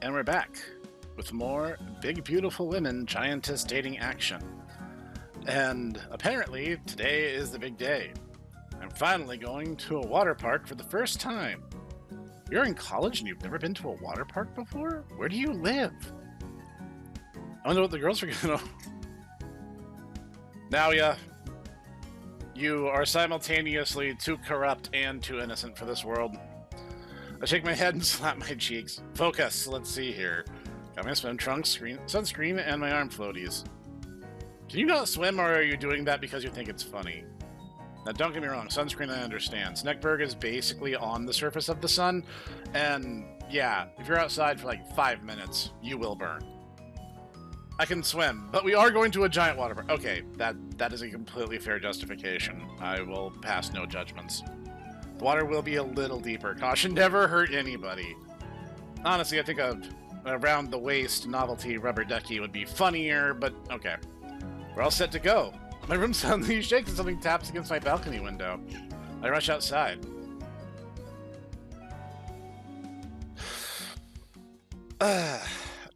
And we're back with more Big Beautiful Women Giantess dating action. And apparently, today is the big day. I'm finally going to a water park for the first time. You're in college and you've never been to a water park before? Where do you live? I wonder what the girls are gonna... Now, yeah. You are simultaneously too corrupt and too innocent for this world. I shake my head and slap my cheeks. Focus, let's see here. Got my swim trunks, sunscreen, and my arm floaties. Can you not swim, or are you doing that because you think it's funny? Now, don't get me wrong, sunscreen I understand. Snekberg is basically on the surface of the sun, and yeah, if you're outside for like 5 minutes, you will burn. I can swim, but we are going to a giant water park. Okay, that is a completely fair justification. I will pass no judgments. The water will be a little deeper. Caution, never hurt anybody. Honestly, I think a around-the-waist novelty rubber ducky would be funnier, but okay. We're all set to go. My room suddenly shakes and something taps against my balcony window. I rush outside.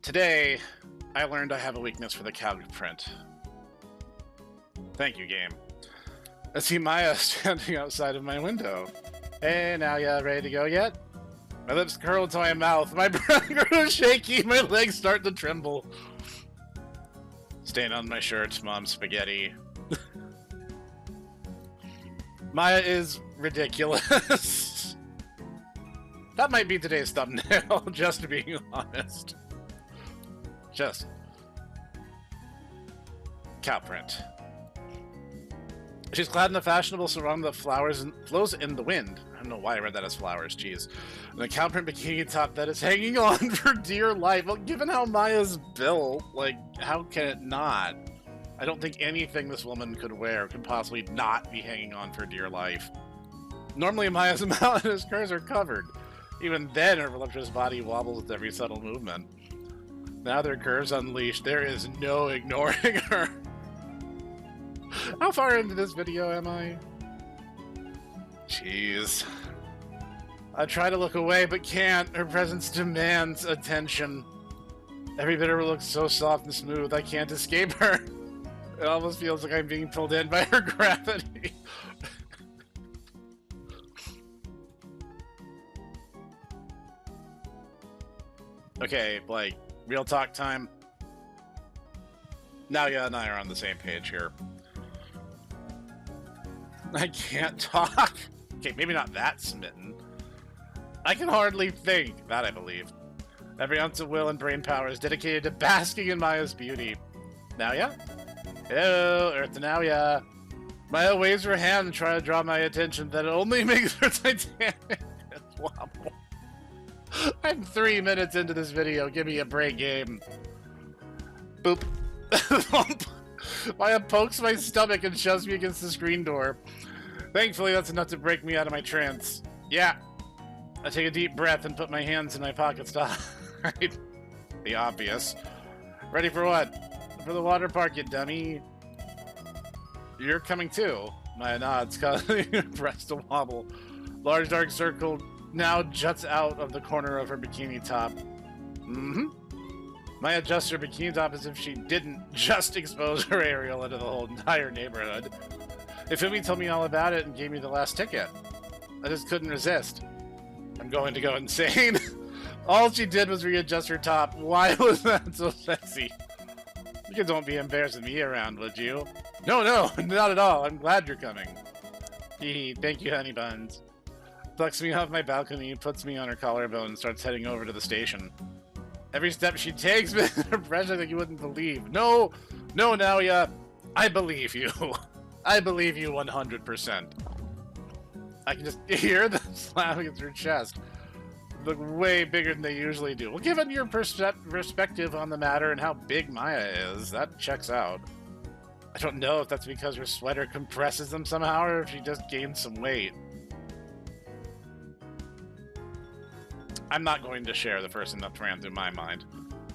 Today, I learned I have a weakness for the cow print. Thank you, game. I see Maya standing outside of my window. Hey, now ya ready to go yet? My lips curl into my mouth. My breath grows shaky. My legs start to tremble. Stain on my shirt, Mom's spaghetti. Maya is ridiculous. That might be today's thumbnail, just being honest. Just. Cow print. She's clad in a fashionable sarong that flows in the wind. I don't know why I read that as flowers, jeez. And a cow print bikini top that is hanging on for dear life. Well, given how Maya's built, like, how can it not? I don't think anything this woman could wear could possibly not be hanging on for dear life. Normally Maya's mouth and his curves are covered. Even then, her voluptuous body wobbles with every subtle movement. Now their curves unleashed, there is no ignoring her. How far into this video am I? Jeez. I try to look away, but can't. Her presence demands attention. Every bit of her looks so soft and smooth, I can't escape her. It almost feels like I'm being pulled in by her gravity. Okay, like, real talk time. Now, yeah, and I are on the same page here. I can't talk. Okay, maybe not that smitten. I can hardly think. That I believe. Every ounce of will and brain power is dedicated to basking in Maya's beauty. Naoya? Hello, Earth to Naoya. Maya waves her hand and tries to draw my attention. That only makes her titanic. Wobble. I'm 3 minutes into this video. Give me a break, game. Boop. Maya pokes my stomach and shoves me against the screen door. Thankfully, that's enough to break me out of my trance. Yeah. I take a deep breath and put my hands in my pockets to hide the obvious. Ready for what? For the water park, you dummy. You're coming too. Maya nods, causing her breast to wobble. Large dark circle now juts out of the corner of her bikini top. Mm-hmm. Maya adjusts her bikini top as if she didn't just expose her aerial into the whole entire neighborhood. Ifumi told me all about it and gave me the last ticket. I just couldn't resist. I'm going to go insane. All she did was readjust her top. Why was that so sexy? You kids won't be embarrassing me around, would you? No, not at all. I'm glad you're coming. Hee, thank you, honey buns. Plucks me off my balcony, puts me on her collarbone, and starts heading over to the station. Every step she takes makes an impression that you wouldn't believe. No, Naoya. I believe you. I believe you 100%. I can just hear them slamming against her chest. Look way bigger than they usually do. Well, given your perspective on the matter and how big Maya is, that checks out. I don't know if that's because her sweater compresses them somehow or if she just gained some weight. I'm not going to share the first thing that ran through my mind.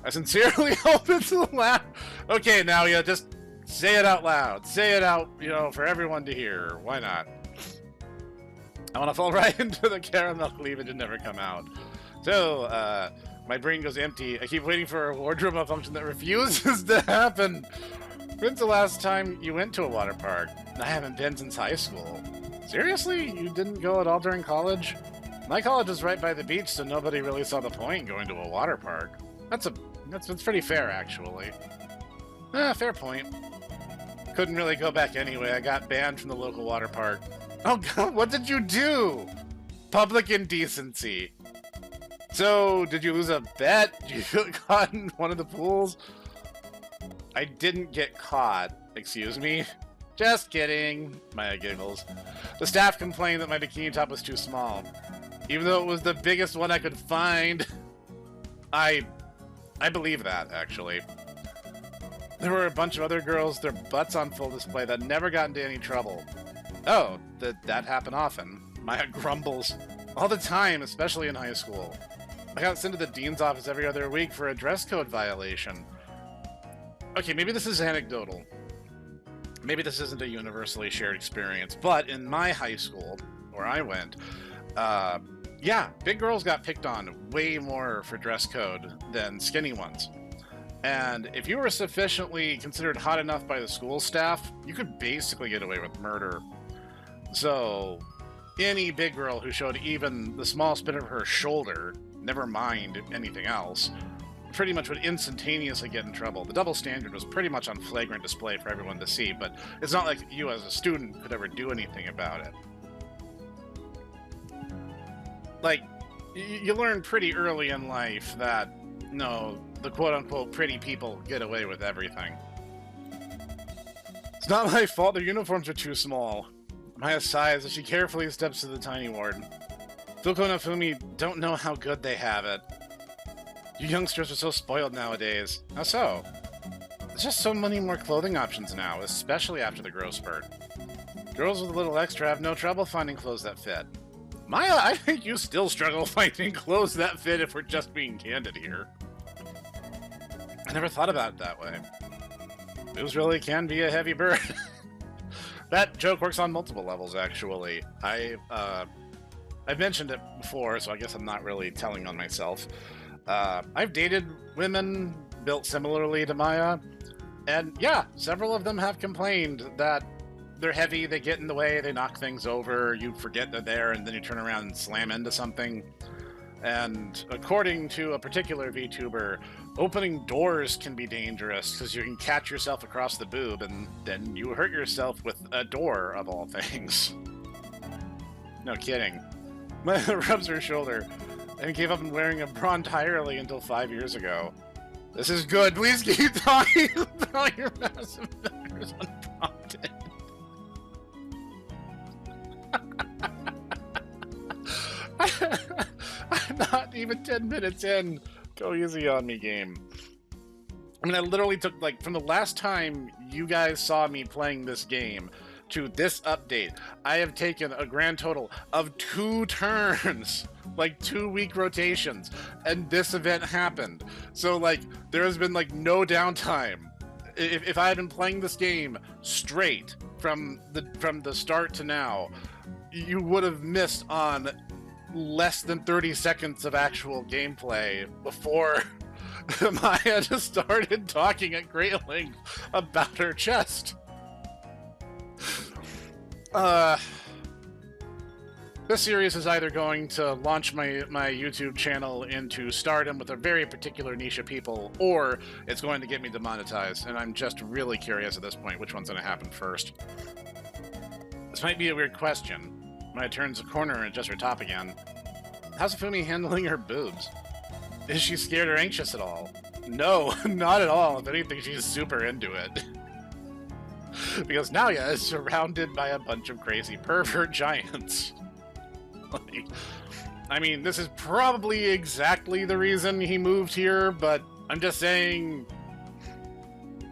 I sincerely hope it's a laugh. Okay, now, yeah, just say it out loud. Say it out, you know, for everyone to hear. Why not? I want to fall right into the caramel cleavage and never come out. So, My brain goes empty. I keep waiting for a wardrobe malfunction that refuses to happen. When's the last time you went to a water park? I haven't been since high school. Seriously? You didn't go at all during college? My college was right by the beach, so nobody really saw the point in going to a water park. That's pretty fair, actually. Fair point. Couldn't really go back anyway. I got banned from the local water park. Oh god, what did you do? Public indecency. So, did you lose a bet? Did you get caught in one of the pools? I didn't get caught. Excuse me? Just kidding. Maya giggles. The staff complained that my bikini top was too small. Even though it was the biggest one I could find. I believe that, actually. There were a bunch of other girls, their butts on full display, that never got into any trouble. Oh, that happened often. Maya grumbles. All the time, especially in high school. I got sent to the dean's office every other week for a dress code violation. Okay, maybe this is anecdotal. Maybe this isn't a universally shared experience, but in my high school, where I went, yeah, big girls got picked on way more for dress code than skinny ones. And if you were sufficiently considered hot enough by the school staff, you could basically get away with murder. So, any big girl who showed even the smallest bit of her shoulder, never mind anything else, pretty much would instantaneously get in trouble. The double standard was pretty much on flagrant display for everyone to see, but it's not like you as a student could ever do anything about it. Like, you learn pretty early in life that, no, the quote-unquote pretty people get away with everything. It's not my fault their uniforms are too small. Maya sighs as she carefully steps to the tiny ward. Fuko and Afumi don't know how good they have it. You youngsters are so spoiled nowadays. How so? There's just so many more clothing options now, especially after the growth spurt. Girls with a little extra have no trouble finding clothes that fit. Maya, I think you still struggle finding clothes that fit if we're just being candid here. I never thought about it that way. Boobs really can be a heavy burden. That joke works on multiple levels, actually. I've mentioned it before, so I guess I'm not really telling on myself. I've dated women built similarly to Maya, and yeah, several of them have complained that they're heavy, they get in the way, they knock things over, you forget they're there, and then you turn around and slam into something. And according to a particular VTuber, opening doors can be dangerous because you can catch yourself across the boob and then you hurt yourself with a door, of all things. No kidding. Maya rubs her shoulder and gave up on wearing a bra entirely until 5 years ago. This is good. Please keep talking about your massive numbers unprompted. I'm not even 10 minutes in. Go easy on me, game. I mean, I literally took, like, from the last time you guys saw me playing this game to this update, I have taken a grand total of 2 turns, like 2-week rotations, and this event happened. So, like, there has been, like, no downtime. If I had been playing this game straight from the start to now, you would have missed on less than 30 seconds of actual gameplay before Maya just started talking at great length about her chest. This series is either going to launch my YouTube channel into stardom with a very particular niche of people, or it's going to get me demonetized, and I'm just really curious at this point which one's going to happen first. This might be a weird question. Maya turns a corner and adjusts her top again. How's Afumi handling her boobs? Is she scared or anxious at all? No, not at all. If anything, she's super into it. Because Naoya is surrounded by a bunch of crazy pervert giants. Like, I mean, this is probably exactly the reason he moved here, but I'm just saying...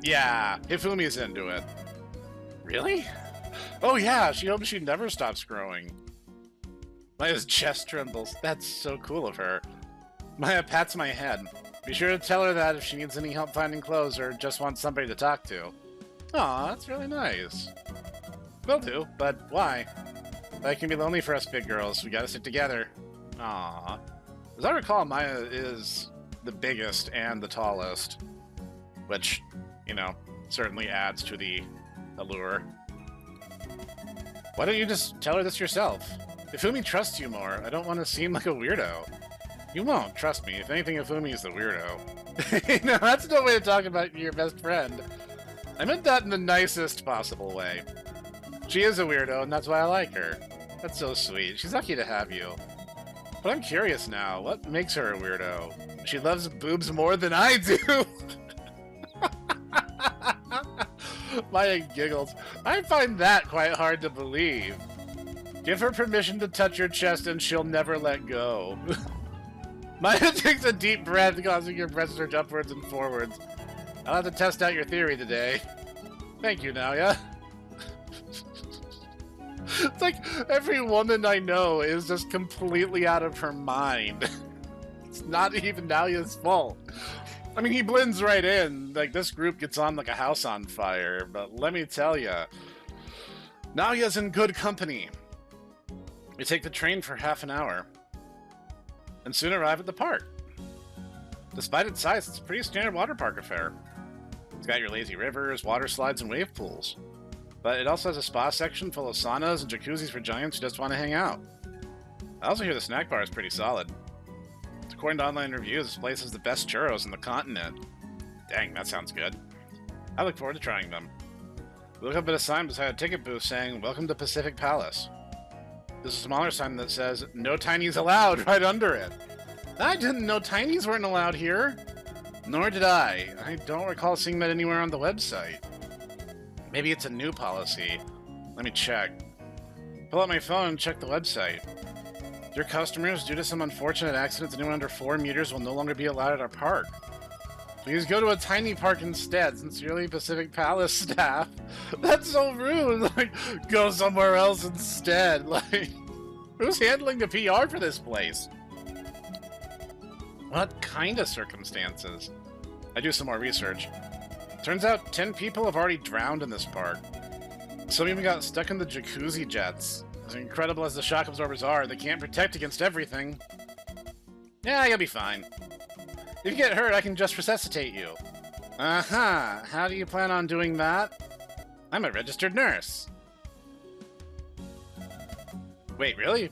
Yeah, Hifumi's into it. Really? Oh yeah, she hopes she never stops growing. Maya's chest trembles. That's so cool of her. Maya pats my head. Be sure to tell her that if she needs any help finding clothes or just wants somebody to talk to. Aw, that's really nice. Will do, but why? That can be lonely for us big girls. We gotta stick together. Aw. As I recall, Maya is the biggest and the tallest, which, you know, certainly adds to the allure. Why don't you just tell her this yourself? Ifumi trusts you more. I don't want to seem like a weirdo. You won't, trust me. If anything, Ifumi is the weirdo. No, that's no way to talk about your best friend. I meant that in the nicest possible way. She is a weirdo, and that's why I like her. That's so sweet. She's lucky to have you. But I'm curious now. What makes her a weirdo? She loves boobs more than I do! Maya giggles. I find that quite hard to believe. Give her permission to touch your chest and she'll never let go. Maya takes a deep breath, causing your breast to surge upwards and forwards. I'll have to test out your theory today. Thank you, Naoya. It's like every woman I know is just completely out of her mind. It's not even Naoya's fault. I mean, he blends right in. Like, this group gets on like a house on fire, but let me tell ya, Naoya's in good company. You take the train for half an hour, and soon arrive at the park. Despite its size, it's a pretty standard water park affair. It's got your lazy rivers, water slides, and wave pools. But it also has a spa section full of saunas and jacuzzis for giants who just want to hang out. I also hear the snack bar is pretty solid. According to online reviews, this place has the best churros in the continent. Dang, that sounds good. I look forward to trying them. We look up at a sign beside a ticket booth saying, "Welcome to Pacific Palace." There's a smaller sign that says, "No tinies allowed," right under it. I didn't know tinies weren't allowed here. Nor did I. I don't recall seeing that anywhere on the website. Maybe it's a new policy. Let me check. Pull out my phone and check the website. Dear customers, due to some unfortunate accidents, anyone under 4 meters will no longer be allowed at our park. Please go to a tiny park instead. Sincerely, Pacific Palace staff. That's so rude. Like, go somewhere else instead. Like, who's handling the PR for this place? What kind of circumstances? I do some more research. Turns out 10 people have already drowned in this park. Some even got stuck in the jacuzzi jets. As incredible as the shock absorbers are, they can't protect against everything. Yeah, you'll be fine. If you get hurt, I can just resuscitate you. Uh-huh. How do you plan on doing that? I'm a registered nurse. Wait, really?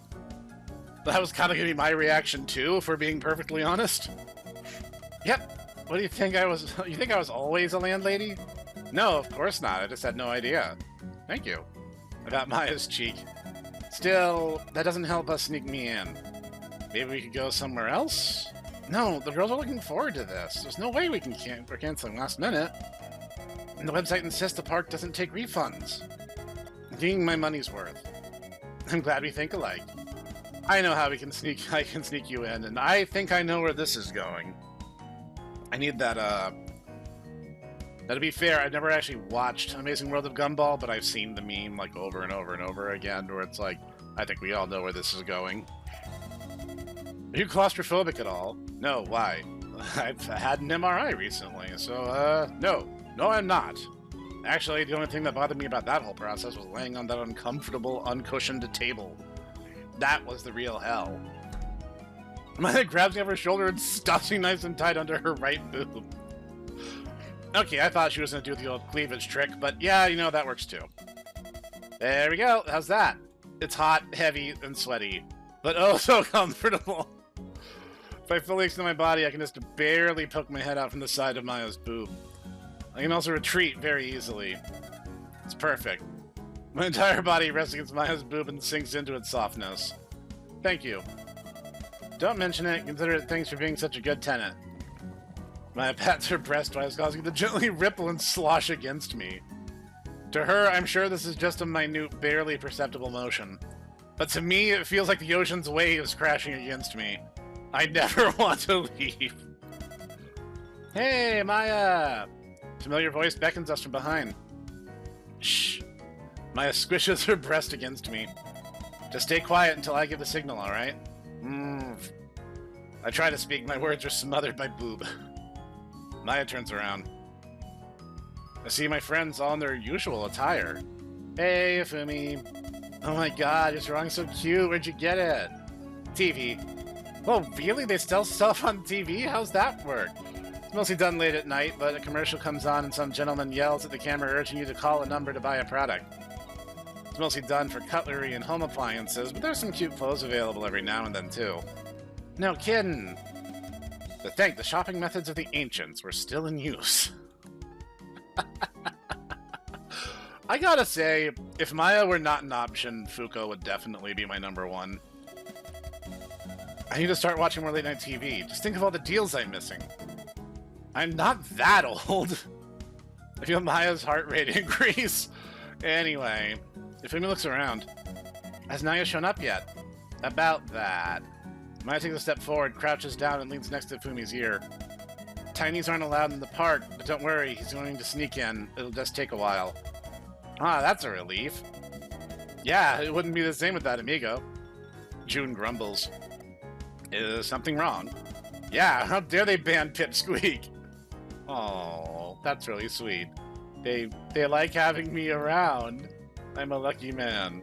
That was kind of going to be my reaction too, if we're being perfectly honest. Yep. What do you think I was? You think I was always a landlady? No, of course not. I just had no idea. Thank you. I got Maya's cheek. Still, that doesn't help us sneak me in. Maybe we could go somewhere else? No, the girls are looking forward to this. There's no way we're canceling last minute. And the website insists the park doesn't take refunds. I'm getting my money's worth. I'm glad we think alike. I know how I can sneak you in, and I think I know where this is going. I need that, Now, to be fair, I've never actually watched Amazing World of Gumball, but I've seen the meme, like, over and over and over again, where it's like, I think we all know where this is going. Are you claustrophobic at all? No, why? I've had an MRI recently, so, no. No, I'm not. Actually, the only thing that bothered me about that whole process was laying on that uncomfortable, uncushioned table. That was the real hell. Maya grabs me over her shoulder and stuffs me nice and tight under her right boob. Okay, I thought she was going to do the old cleavage trick, but yeah, you know, that works too. There we go. How's that? It's hot, heavy, and sweaty, but oh so comfortable. If I fully extend my body, I can just barely poke my head out from the side of Maya's boob. I can also retreat very easily. It's perfect. My entire body rests against Maya's boob and sinks into its softness. Thank you. Don't mention it. Consider it thanks for being such a good tenant. Maya pats her breast while it's causing it to gently ripple and slosh against me. To her, I'm sure this is just a minute, barely perceptible motion. But to me, it feels like the ocean's waves crashing against me. I never want to leave. Hey, Maya! Familiar voice beckons us from behind. Shh. Maya squishes her breast against me. Just stay quiet until I give the signal, alright? I try to speak, my words are smothered by boob. Maya turns around. I see my friends all in their usual attire. Hey, Ifumi. Oh my god, you're drawing so cute. Where'd you get it? TV. Oh, really? They sell stuff on TV? How's that work? It's mostly done late at night, but a commercial comes on and some gentleman yells at the camera urging you to call a number to buy a product. It's mostly done for cutlery and home appliances, but there's some cute clothes available every now and then, too. No kidding. To think, the shopping methods of the ancients were still in use. I gotta say, if Maya were not an option, Fuko would definitely be my number one. I need to start watching more late-night TV. Just think of all the deals I'm missing. I'm not that old. I feel Maya's heart rate increase. Anyway, if Umi looks around, has Naya shown up yet? About that. Maya takes a step forward, crouches down, and leans next to Fumi's ear. Tinies aren't allowed in the park, but don't worry, he's going to sneak in. It'll just take a while. Ah, that's a relief. Yeah, it wouldn't be the same without Amigo. June grumbles. Is something wrong? Yeah, how dare they ban Pipsqueak? Oh, that's really sweet. They like having me around. I'm a lucky man.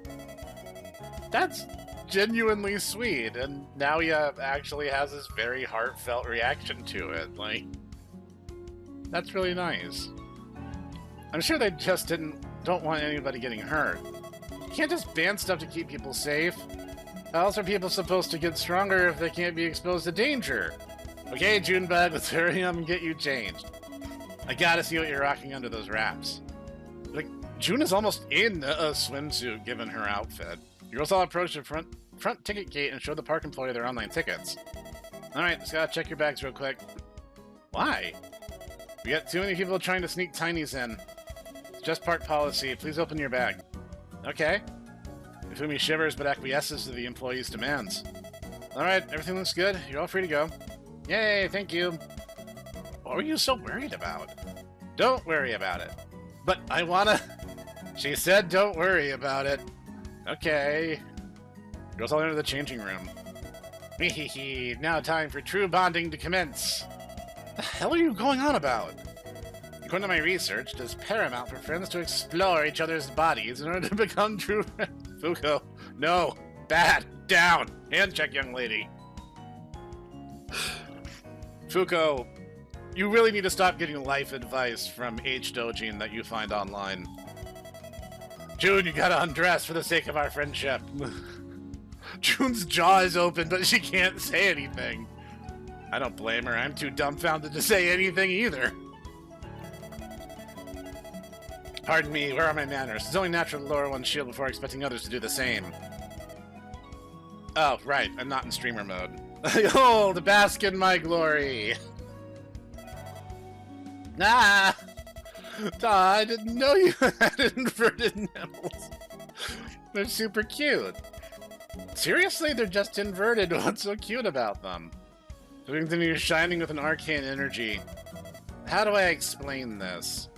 That's genuinely sweet, and now he actually has this very heartfelt reaction to it. Like, that's really nice. I'm sure they just don't want anybody getting hurt. You can't just ban stuff to keep people safe. How else are people supposed to get stronger if they can't be exposed to danger? Okay, Junebug, let's hurry up and get you changed. I gotta see what you're rocking under those wraps. Like, June is almost in a swimsuit given her outfit. Girls all approach the front ticket gate and show the park employee their online tickets. Alright, just gotta check your bags real quick. Why? We got too many people trying to sneak tinies in. It's just park policy. Please open your bag. Okay. Ifumi shivers but acquiesces to the employee's demands. Alright, everything looks good. You're all free to go. Yay, thank you. What were you so worried about? Don't worry about it. But I wanna... She said don't worry about it. Okay. Girls all enter the changing room. Hehehe, now time for true bonding to commence. What the hell are you going on about? According to my research, it is paramount for friends to explore each other's bodies in order to become true friends. Fuko, no. Bad. Down. Hand check, young lady. Fuko, you really need to stop getting life advice from H-Dojin that you find online. June, you gotta undress for the sake of our friendship. June's jaw is open, but she can't say anything. I don't blame her. I'm too dumbfounded to say anything either. Pardon me, where are my manners? It's only natural to lower one's shield before expecting others to do the same. Oh, right. I'm not in streamer mode. Oh, to bask in my glory. Ah! I didn't know you had inverted nipples. They're super cute. Seriously, they're just inverted. What's so cute about them? You're shining with an arcane energy. How do I explain this?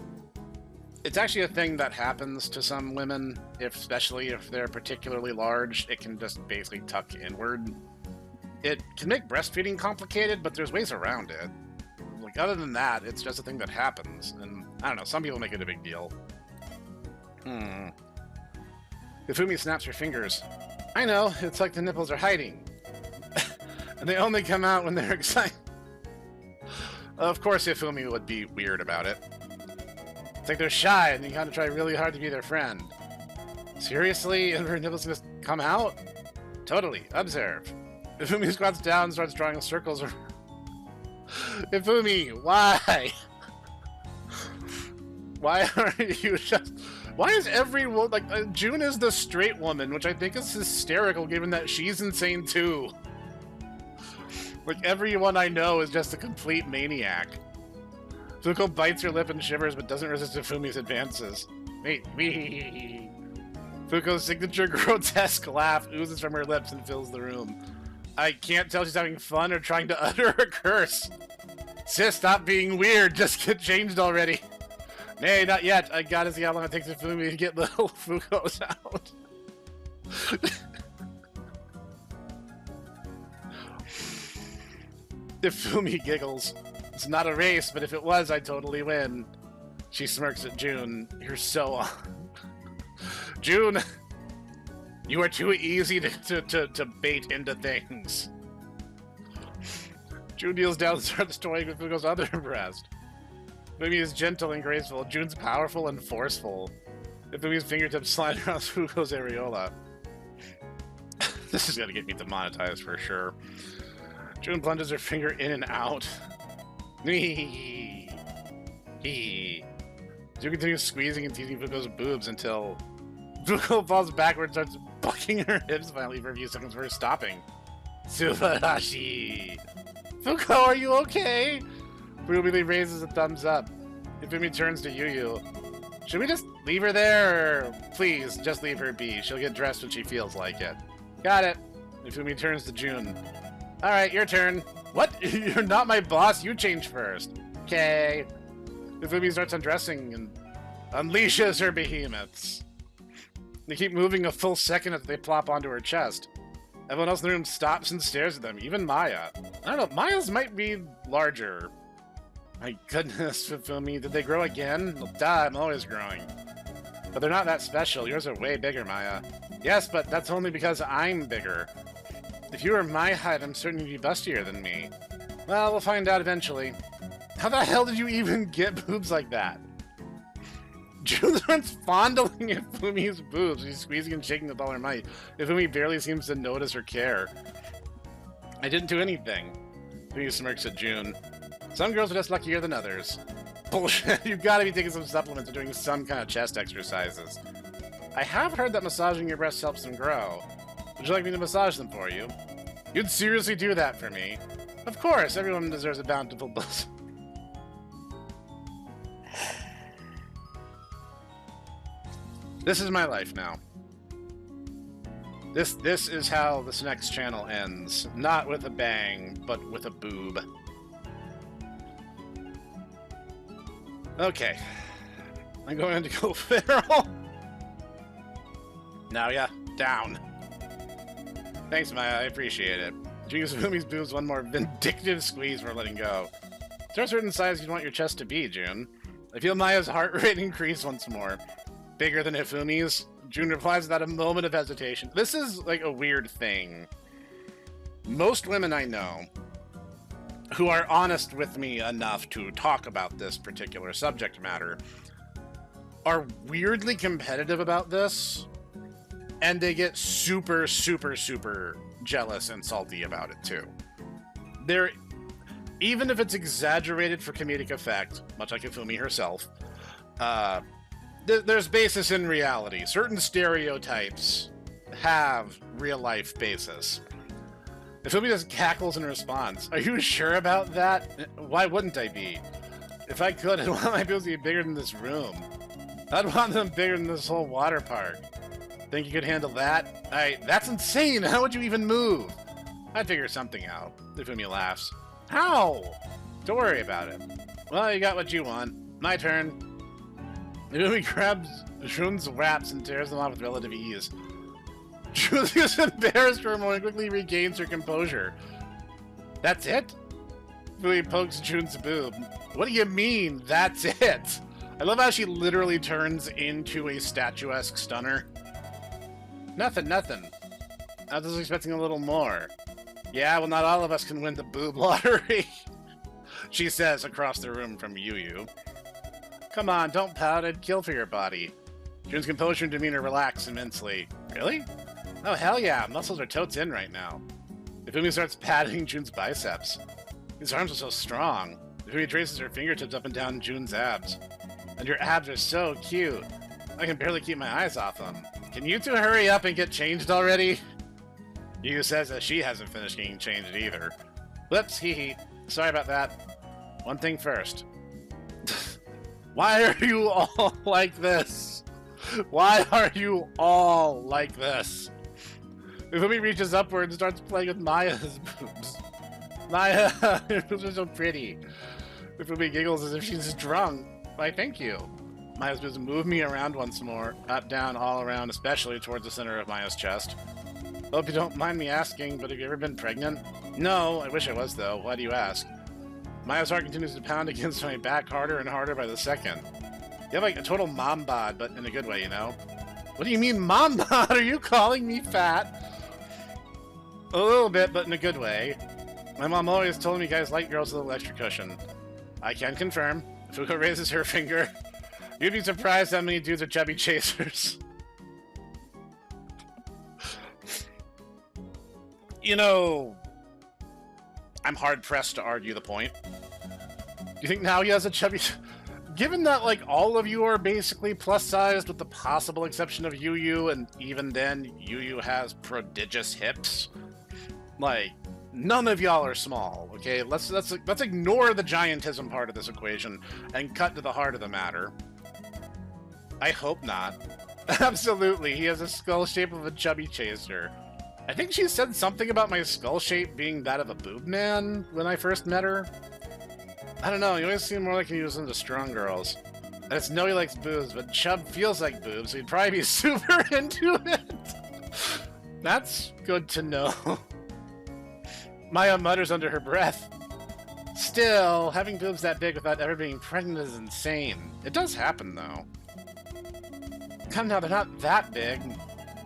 It's actually a thing that happens to some women, especially if they're particularly large. It can just basically tuck inward. It can make breastfeeding complicated, but there's ways around it. Like, other than that, it's just a thing that happens. And, I don't know, some people make it a big deal. Ifumi snaps her fingers. I know, it's like the nipples are hiding. And they only come out when they're excited. Of course Ifumi would be weird about it. It's like they're shy and you gotta try really hard to be their friend. Seriously? And her nipples just come out? Totally. Observe. Ifumi squats down and starts drawing circles around. Ifumi, why? Why aren't you just... Why is everyone... Like, June is the straight woman, which I think is hysterical given that she's insane too. Like, everyone I know is just a complete maniac. Fuko bites her lip and shivers, but doesn't resist Ifumi's advances. Wait, wee. Fuko's signature grotesque laugh oozes from her lips and fills the room. I can't tell if she's having fun or trying to utter a curse. Sis, stop being weird. Just get changed already. Nay, not yet. I gotta see how long it takes Ifumi to get little Fuko's out. Ifumi giggles. It's not a race, but if it was, I'd totally win. She smirks at June. You're so on. June, you are too easy to bait into things. June kneels down and starts toying with Fuko's other breast. Ifumi is gentle and graceful. June's powerful and forceful. Ifumi's fingertips slide around Fuko's areola. This is gonna get me demonetized for sure. June plunges her finger in and out. June continues squeezing and teasing Fuko's boobs until Fuko falls backwards and starts bucking her hips violently for a few seconds before stopping. Subarashi! Fuko, are you okay? Fuko raises a thumbs up. Ifumi turns to Yuyu. Should we just leave her there? Or please, just leave her be. She'll get dressed when she feels like it. Got it. Ifumi turns to June. Alright, your turn. What? You're not my boss. You change first. Okay. Ifumi starts undressing and unleashes her behemoths. They keep moving a full second as they plop onto her chest. Everyone else in the room stops and stares at them, even Maya. I don't know, Maya's might be larger. My goodness, Ifumi, did they grow again? Well, duh, I'm always growing. But they're not that special. Yours are way bigger, Maya. Yes, but that's only because I'm bigger. If you were my height, I'm certain you'd be bustier than me. Well, we'll find out eventually. How the hell did you even get boobs like that? June starts fondling Ifumi's boobs. He's squeezing and shaking with all her might. Ifumi barely seems to notice or care. I didn't do anything. Ifumi smirks at June. Some girls are just luckier than others. Bullshit. You've got to be taking some supplements or doing some kind of chest exercises. I have heard that massaging your breasts helps them grow. Would you like me to massage them for you? You'd seriously do that for me? Of course. Everyone deserves a bountiful bosom. This is my life now. This is how this next channel ends. Not with a bang, but with a boob. Okay. I'm going to go feral. Now, yeah, down. Thanks, Maya. I appreciate it. June gives Ifumi's boobs one more vindictive squeeze for letting go. Is there a certain size you'd want your chest to be, June? I feel Maya's heart rate increase once more. Bigger than Ifumi's? June replies without a moment of hesitation. This is like a weird thing. Most women I know who are honest with me enough to talk about this particular subject matter are weirdly competitive about this, and they get super, super, super jealous and salty about it too. Even if it's exaggerated for comedic effect, much like Ifumi herself, there's basis in reality. Certain stereotypes have real-life basis. Ifumi just cackles in response. Are you sure about that? Why wouldn't I be? If I could, I'd want my boobs to be bigger than this room. I'd want them bigger than this whole water park. Think you could handle that? That's insane! How would you even move? I'd figure something out. Ifumi laughs. How? Don't worry about it. Well, you got what you want. My turn. Ifumi grabs Jun's wraps and tears them off with relative ease. Jun is embarrassed for a moment and quickly regains her composure. That's it? Ifumi pokes Jun's boob. What do you mean, that's it? I love how she literally turns into a statuesque stunner. Nothing. I was expecting a little more. Yeah, well, not all of us can win the boob lottery, she says across the room from Yuyu. Come on, don't pout. I'd kill for your body. Jun's composure and demeanor relax immensely. Really? Oh, hell yeah. Muscles are totes in right now. Ifumi starts patting Jun's biceps. His arms are so strong. Ifumi traces her fingertips up and down Jun's abs. And your abs are so cute. I can barely keep my eyes off them. Can you two hurry up and get changed already? Yu says that she hasn't finished getting changed either. Whoops, hee. Sorry about that. One thing first. Why are you all like this? Why are you all like this? Ifumi reaches upward and starts playing with Maya's boobs. Maya, your boobs are so pretty. Ifumi giggles as if she's drunk. Why, thank you. Maya's boobs move me around once more, up, down, all around, especially towards the center of Maya's chest. Hope you don't mind me asking, but have you ever been pregnant? No, I wish I was, though. Why do you ask? Maya's heart continues to pound against my back harder and harder by the second. You have like a total mom bod, but in a good way, you know? What do you mean mom bod? Are you calling me fat? A little bit, but in a good way. My mom always told me guys like girls with a little extra cushion. I can confirm. Fuko raises her finger. You'd be surprised how many dudes are chubby chasers. You know, I'm hard-pressed to argue the point. You think now he has a chubby... Given that, like, all of you are basically plus-sized with the possible exception of Yu, and even then, Yu has prodigious hips. Like, none of y'all are small, okay? Let's ignore the giantism part of this equation and cut to the heart of the matter. I hope not. Absolutely, he has a skull shape of a chubby chaser. I think she said something about my skull shape being that of a boob man when I first met her. I don't know, he always seemed more like he was into strong girls. I just know he likes boobs, but chub feels like boobs, so he'd probably be super into it. That's good to know. Maya mutters under her breath. Still, having boobs that big without ever being pregnant is insane. It does happen, though. Come now, they're not that big.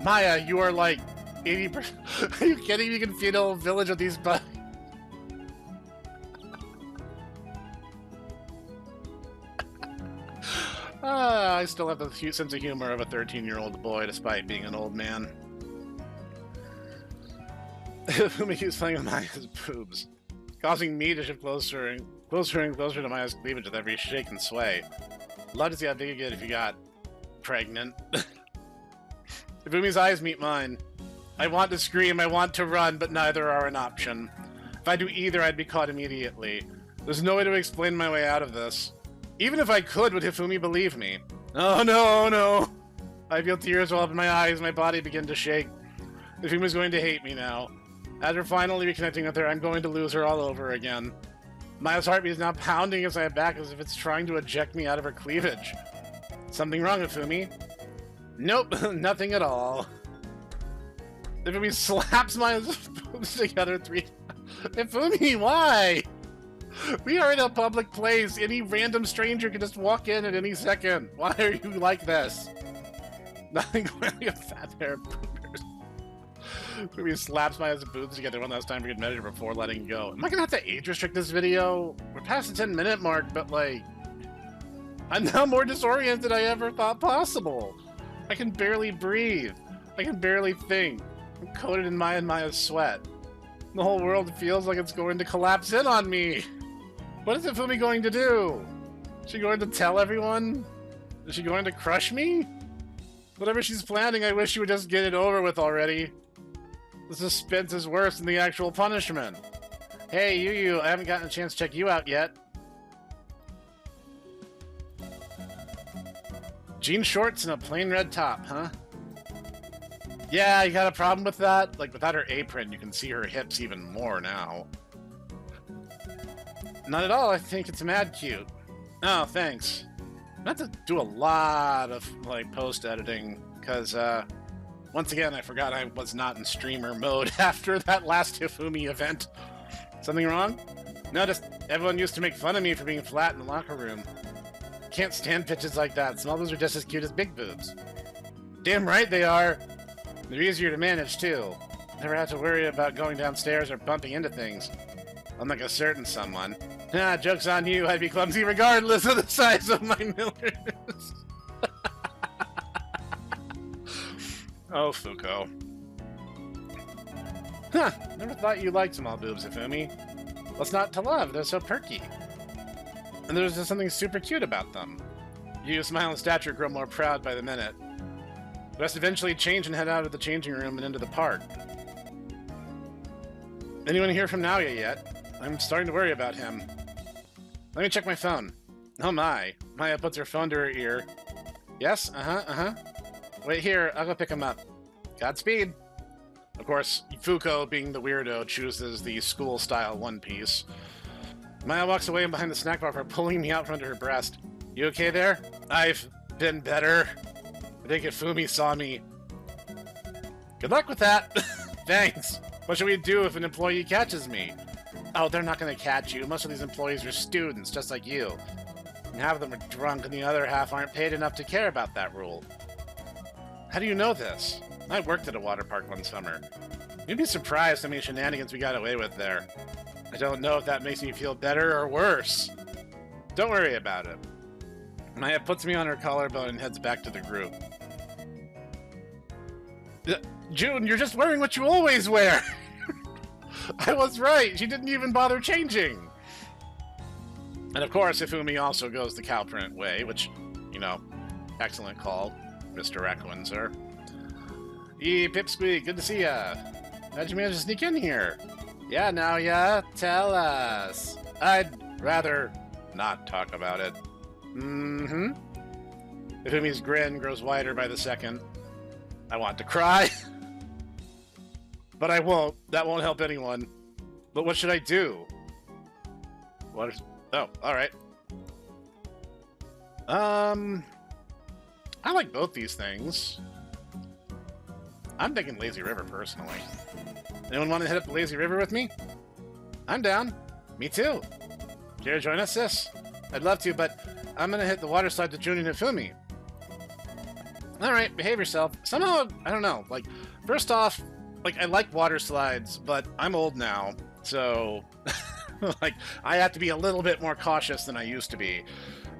Maya, you are like 80%. Are you kidding? You can feed a whole village with these bugs. I still have the sense of humor of a 13-year-old boy, despite being an old man. Fumi keeps playing with Maya's boobs, causing me to shift closer and closer to Maya's cleavage with every shake and sway. Love to see how big you get if you got pregnant. If Fumi's eyes meet mine, I want to scream, I want to run, but neither are an option. If I do either, I'd be caught immediately. There's no way to explain my way out of this. Even if I could, would Hifumi believe me? Oh no, no! I feel tears well up in my eyes, my body begin to shake. Hifumi's going to hate me now. After finally reconnecting with her, I'm going to lose her all over again. Maya's heartbeat is now pounding as I back as if it's trying to eject me out of her cleavage. Something wrong, Hifumi? Nope, nothing at all. Hifumi slaps Maya's boobs together 3 times. Hifumi, why? We are in a public place. Any random stranger can just walk in at any second. Why are you like this? Nothing going to get fat pair of boobers. Hifumi slaps Maya's boobs together one last time for good measure before letting go. Am I gonna have to age restrict this video? We're past the 10-minute mark, but like, I'm now more disoriented than I ever thought possible. I can barely breathe. I can barely think. I'm coated in Maya's sweat. The whole world feels like it's going to collapse in on me. What is Hifumi going to do? Is she going to tell everyone? Is she going to crush me? Whatever she's planning, I wish she would just get it over with already. The suspense is worse than the actual punishment. Hey, Yu, I haven't gotten a chance to check you out yet. Jean shorts and a plain red top, huh? Yeah, you got a problem with that? Like, without her apron, you can see her hips even more now. Not at all, I think it's mad cute. Oh, thanks. I have to do a lot of, like, post-editing, because, once again, I forgot I was not in streamer mode after that last Hifumi event. Something wrong? No, just everyone used to make fun of me for being flat in the locker room. Can't stand pitches like that. Small boobs are just as cute as big boobs. Damn right they are. They're easier to manage, too. Never have to worry about going downstairs or bumping into things. Unlike a certain someone. Ah, joke's on you. I'd be clumsy regardless of the size of my millers. Oh, Fuko. Huh, never thought you liked small boobs, Hifumi. What's not to love? They're so perky. And there's just something super cute about them. You smile and stature grow more proud by the minute. The rest eventually change and head out of the changing room and into the park. Anyone hear from Naoya yet? I'm starting to worry about him. Let me check my phone. Oh my. Maya puts her phone to her ear. Yes? Wait here, I'll go pick him up. Godspeed. Of course, Fuko, being the weirdo, chooses the school-style one-piece. Maya walks away behind the snack bar for pulling me out from under her breast. You okay there? I've been better. I think Hifumi saw me. Good luck with that. Thanks. What should we do if an employee catches me? Oh, they're not going to catch you. Most of these employees are students, just like you. And half of them are drunk, and the other half aren't paid enough to care about that rule. How do you know this? I worked at a water park one summer. You'd be surprised how many shenanigans we got away with there. I don't know if that makes me feel better or worse. Don't worry about it. Maya puts me on her collarbone and heads back to the group. June, you're just wearing what you always wear! I was right, she didn't even bother changing! And of course, Ifumi also goes the cow print way, which, you know, excellent call, Mr. Raccoon, sir. Yee, Pipsqueak, good to see ya. How'd you manage to sneak in here? Yeah, now, yeah, tell us. I'd rather not talk about it. Mm-hmm. Ifumi's grin grows wider by the second. I want to cry. But I won't. That won't help anyone. But what should I do? What is... Oh, alright. I like both these things. I'm thinking Lazy River, personally. Anyone want to hit up the Lazy River with me? I'm down. Me too. Care to join us, sis? I'd love to, but I'm gonna hit the water slide to Jun and Ifumi. Alright, behave yourself. Somehow, I don't know, like, first off, like, I like water slides, but I'm old now, so, like, I have to be a little bit more cautious than I used to be.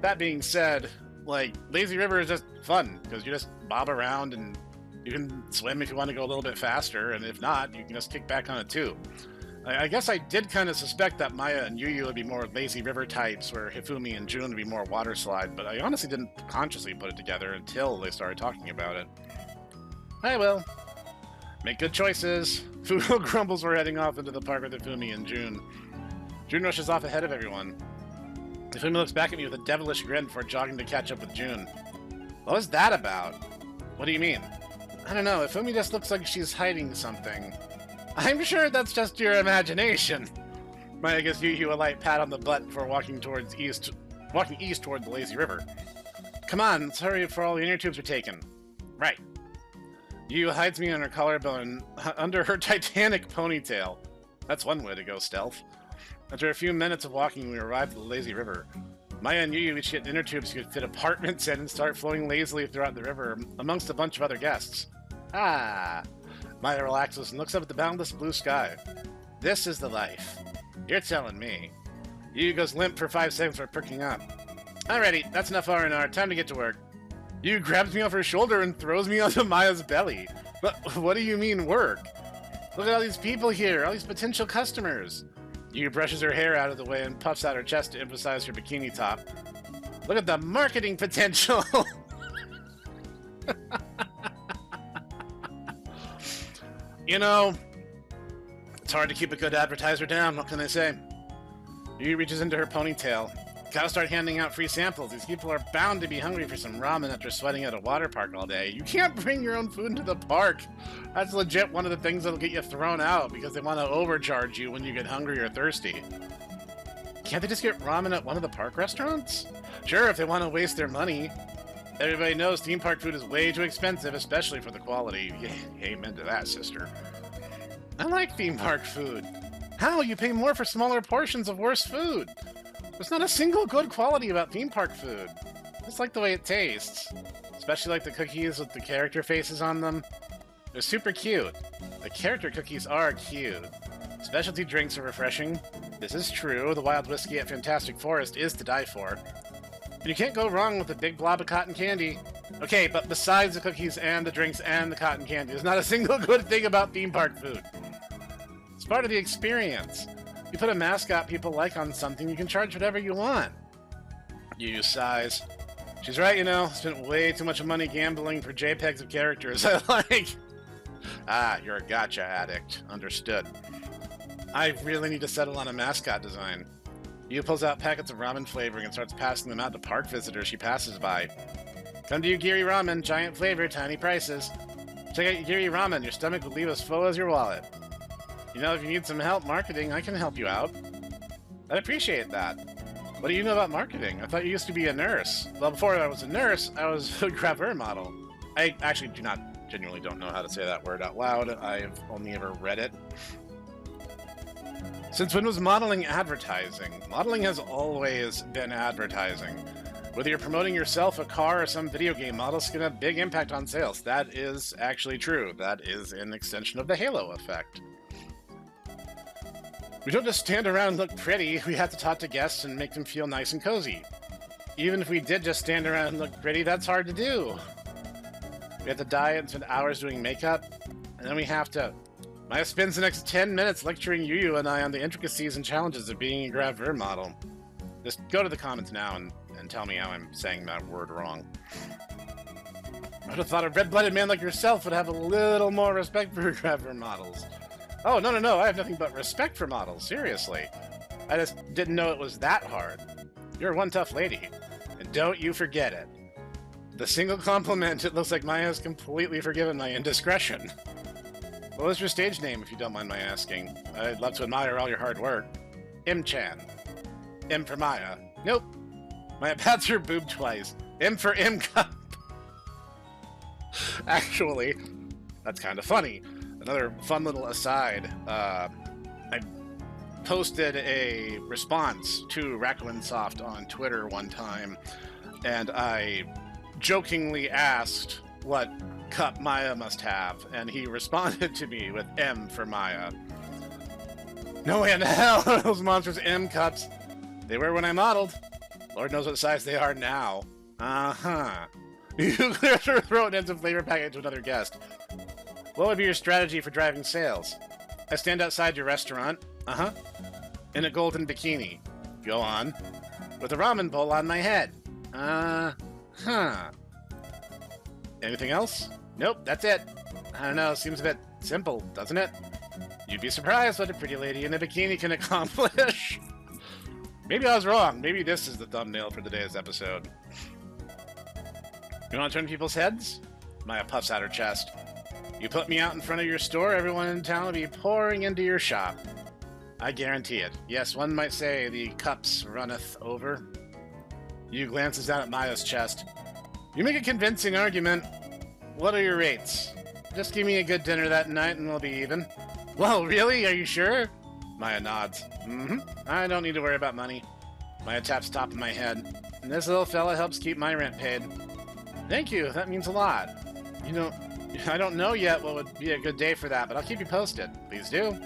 That being said, like, Lazy River is just fun, because you just bob around and you can swim if you want to go a little bit faster, and if not, you can just kick back on it too. I guess I did kind of suspect that Maya and Yu would be more Lazy River types, where Hifumi and Jun would be more water slide, but I honestly didn't consciously put it together until they started talking about it. I will. Make good choices. Fugo grumbles we're heading off into the park with Hifumi and Jun. Jun rushes off ahead of everyone. Hifumi looks back at me with a devilish grin before jogging to catch up with Jun. What was that about? What do you mean? I don't know, Hifumi just looks like she's hiding something. I'm sure that's just your imagination. Maya gives Yu a light pat on the butt before walking east toward the Lazy River. Come on, let's hurry before all the inner tubes are taken. Right. Yu hides me on her collarbone under her Titanic ponytail. That's one way to go stealth. After a few minutes of walking, we arrived at the Lazy River. Maya and Yu each get inner tubes so could fit apartments in and start floating lazily throughout the river amongst a bunch of other guests. Ah. Maya relaxes and looks up at the boundless blue sky. This is the life. You're telling me. Yu goes limp for 5 seconds for perking up. Alrighty, that's enough R&R. Time to get to work. Yu grabs me off her shoulder and throws me onto Maya's belly. But what do you mean work? Look at all these people here, all these potential customers. Yu brushes her hair out of the way and puffs out her chest to emphasize her bikini top. Look at the marketing potential! You know, it's hard to keep a good advertiser down, what can I say? Yu reaches into her ponytail. Gotta start handing out free samples. These people are bound to be hungry for some ramen after sweating at a water park all day. You can't bring your own food into the park. That's legit one of the things that'll get you thrown out because they want to overcharge you when you get hungry or thirsty. Can't they just get ramen at one of the park restaurants? Sure, if they want to waste their money. Everybody knows theme park food is way too expensive, especially for the quality. Yeah, amen to that, sister. I like theme park food. How? You pay more for smaller portions of worse food. There's not a single good quality about theme park food. Just like the way it tastes. Especially like the cookies with the character faces on them. They're super cute. The character cookies are cute. Specialty drinks are refreshing. This is true. The wild whiskey at Fantastic Forest is to die for. And you can't go wrong with a big blob of cotton candy. Okay, but besides the cookies and the drinks and the cotton candy, there's not a single good thing about theme park food. It's part of the experience. You put a mascot people like on something, you can charge whatever you want. Yu sighs. She's right, you know. Spent way too much money gambling for JPEGs of characters I like. Ah, you're a gacha addict. Understood. I really need to settle on a mascot design. Yu pulls out packets of ramen flavoring and starts passing them out to park visitors she passes by. Come to Yugiri Ramen, giant flavor, tiny prices. Check out Yugiri Ramen, your stomach will leave as full as your wallet. You know, if you need some help marketing, I can help you out. I'd appreciate that. What do you know about marketing? I thought you used to be a nurse. Well, before I was a nurse, I was a gravure model. I actually genuinely don't know how to say that word out loud. I've only ever read it. Since when was modeling advertising? Modeling has always been advertising. Whether you're promoting yourself, a car, or some video game, models can have a big impact on sales. That is actually true. That is an extension of the halo effect. We don't just stand around and look pretty, we have to talk to guests and make them feel nice and cozy. Even if we did just stand around and look pretty, that's hard to do. We have to diet and spend hours doing makeup, and then we have to... Maya spends the next 10 minutes lecturing Yu and I on the intricacies and challenges of being a grab-ver model. Just go to the comments now and tell me how I'm saying that word wrong. I would have thought a red-blooded man like yourself would have a little more respect for grab-ver models. Oh, no, I have nothing but respect for models, seriously. I just didn't know it was that hard. You're one tough lady, and don't you forget it. The single compliment, it looks like Maya has completely forgiven my indiscretion. What was your stage name, if you don't mind my asking? I'd love to admire all your hard work. M-chan. M for Maya. Nope. Maya pats her boob twice. M for M-cup. Actually, that's kind of funny. Another fun little aside. I posted a response to Raccoonsoft on Twitter one time, and I jokingly asked what cup Maya must have, and he responded to me with M for Maya. No way in hell are those monsters M cups. They were when I modeled. Lord knows what size they are now. Uh-huh. You clear your throat and ends a flavor packet to another guest. What would be your strategy for driving sales? I stand outside your restaurant. Uh-huh. In a golden bikini. Go on. With a ramen bowl on my head. Uh-huh. Anything else? Nope, that's it. I don't know, seems a bit simple, doesn't it? You'd be surprised what a pretty lady in a bikini can accomplish. Maybe I was wrong. Maybe this is the thumbnail for today's episode. You want to turn people's heads? Maya puffs out her chest. You put me out in front of your store, everyone in town will be pouring into your shop. I guarantee it. Yes, one might say the cups runneth over. You glances down at Maya's chest. You make a convincing argument. What are your rates? Just give me a good dinner that night and we'll be even. Well, really? Are you sure? Maya nods. Mm-hmm. I don't need to worry about money. Maya taps top of my head. And this little fella helps keep my rent paid. Thank you. That means a lot. You know, I don't know yet what would be a good day for that, but I'll keep you posted. Please do.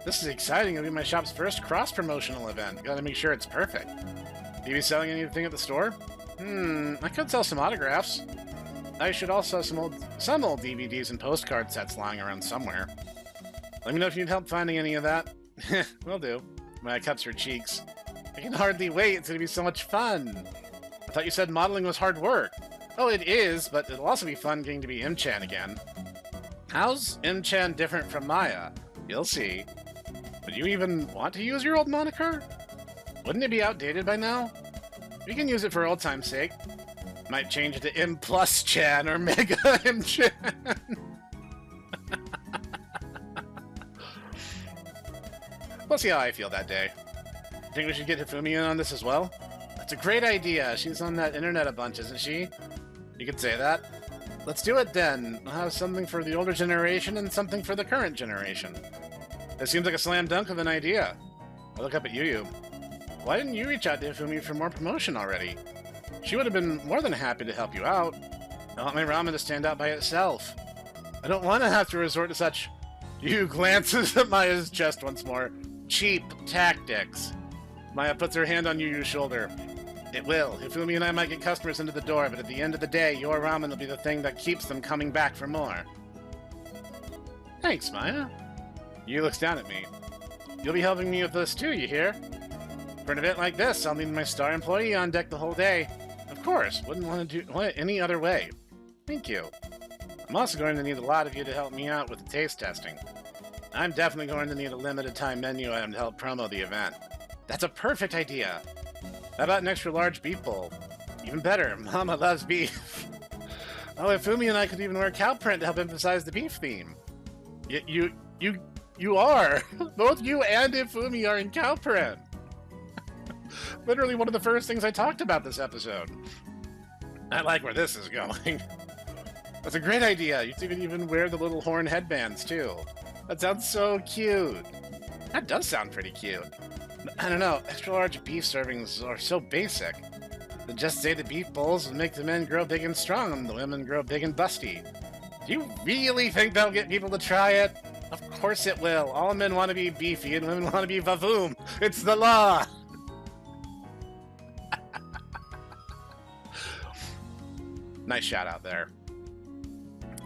This is exciting. It'll be my shop's first cross-promotional event. Gotta make sure it's perfect. Will you be selling anything at the store? I could sell some autographs. I should also have some old DVDs and postcard sets lying around somewhere. Let me know if you need help finding any of that. Will do. Maya cups her cheeks. I can hardly wait. It's gonna be so much fun. I thought you said modeling was hard work. Oh, it is, but it'll also be fun getting to be M-chan again. How's M-chan different from Maya? You'll see. Would you even want to use your old moniker? Wouldn't it be outdated by now? We can use it for old time's sake. Might change it to M plus Chan or Mega M-chan. We'll see how I feel that day. Think we should get Hifumi in on this as well? That's a great idea. She's on that internet a bunch, isn't she? You could say that. Let's do it then. We'll have something for the older generation and something for the current generation. It seems like a slam dunk of an idea. I look up at Yu. Why didn't you reach out to Hifumi for more promotion already? She would have been more than happy to help you out. I want my ramen to stand out by itself. I don't want to have to resort to such... Yu glances at Maya's chest once more. Cheap tactics. Maya puts her hand on Yu's shoulder. It will. Hifumi and I might get customers into the door, but at the end of the day, your ramen will be the thing that keeps them coming back for more. Thanks, Maya. Yu looks down at me. You'll be helping me with this too, you hear? For an event like this, I'll need my star employee on deck the whole day. Of course, wouldn't want to do it any other way. Thank you. I'm also going to need a lot of you to help me out with the taste testing. I'm definitely going to need a limited time menu item to help promo the event. That's a perfect idea. How about an extra large beef bowl? Even better, Mama loves beef. Oh, Hifumi and I could even wear cow print to help emphasize the beef theme. You are. Both you and Hifumi are in cow print. Literally one of the first things I talked about this episode. I like where this is going. That's a great idea. You could even wear the little horn headbands, too. That sounds so cute. That does sound pretty cute. I don't know, extra large beef servings are so basic. They just say the beef bowls will make the men grow big and strong and the women grow big and busty. Do you really think that'll get people to try it? Of course it will. All men want to be beefy and women want to be vavoom. It's the law. Nice shout out there.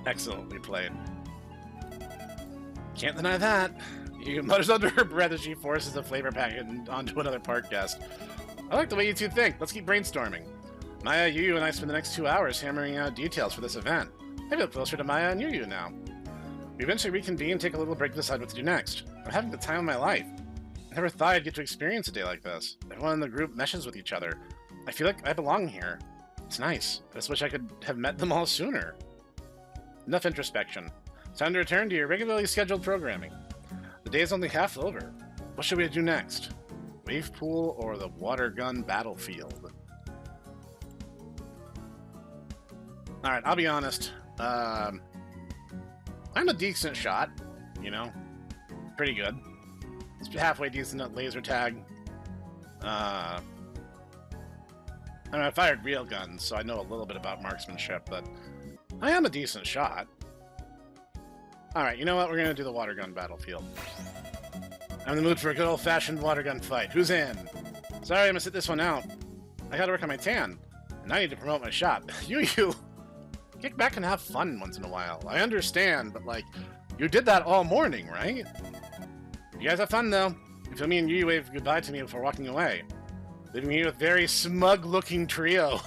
Excellently played. Can't deny that. You mutters under her breath as she forces the flavor packet onto another park guest. I like the way you two think. Let's keep brainstorming. Maya, Yu, and I spend the next 2 hours hammering out details for this event. I feel closer to Maya and Yu now. We eventually reconvene and take a little break to decide what to do next. I'm having the time of my life. I never thought I'd get to experience a day like this. Everyone in the group meshes with each other. I feel like I belong here. It's nice. I just wish I could have met them all sooner. Enough introspection. It's time to return to your regularly scheduled programming. The day is only half over. What should we do next? Wave pool or the water gun battlefield? Alright, I'll be honest. I'm a decent shot, you know? Pretty good. It's halfway decent at laser tag. I mean, I fired real guns, so I know a little bit about marksmanship, but I am a decent shot. Alright, you know what? We're gonna do the water gun battlefield. I'm in the mood for a good old-fashioned water gun fight. Who's in? Sorry, I'm gonna sit this one out. I gotta work on my tan, and I need to promote my shop. You kick back and have fun once in a while. I understand, but like, you did that all morning, right? You guys have fun though. You feel me and you wave goodbye to me before walking away, leaving me with a very smug-looking trio.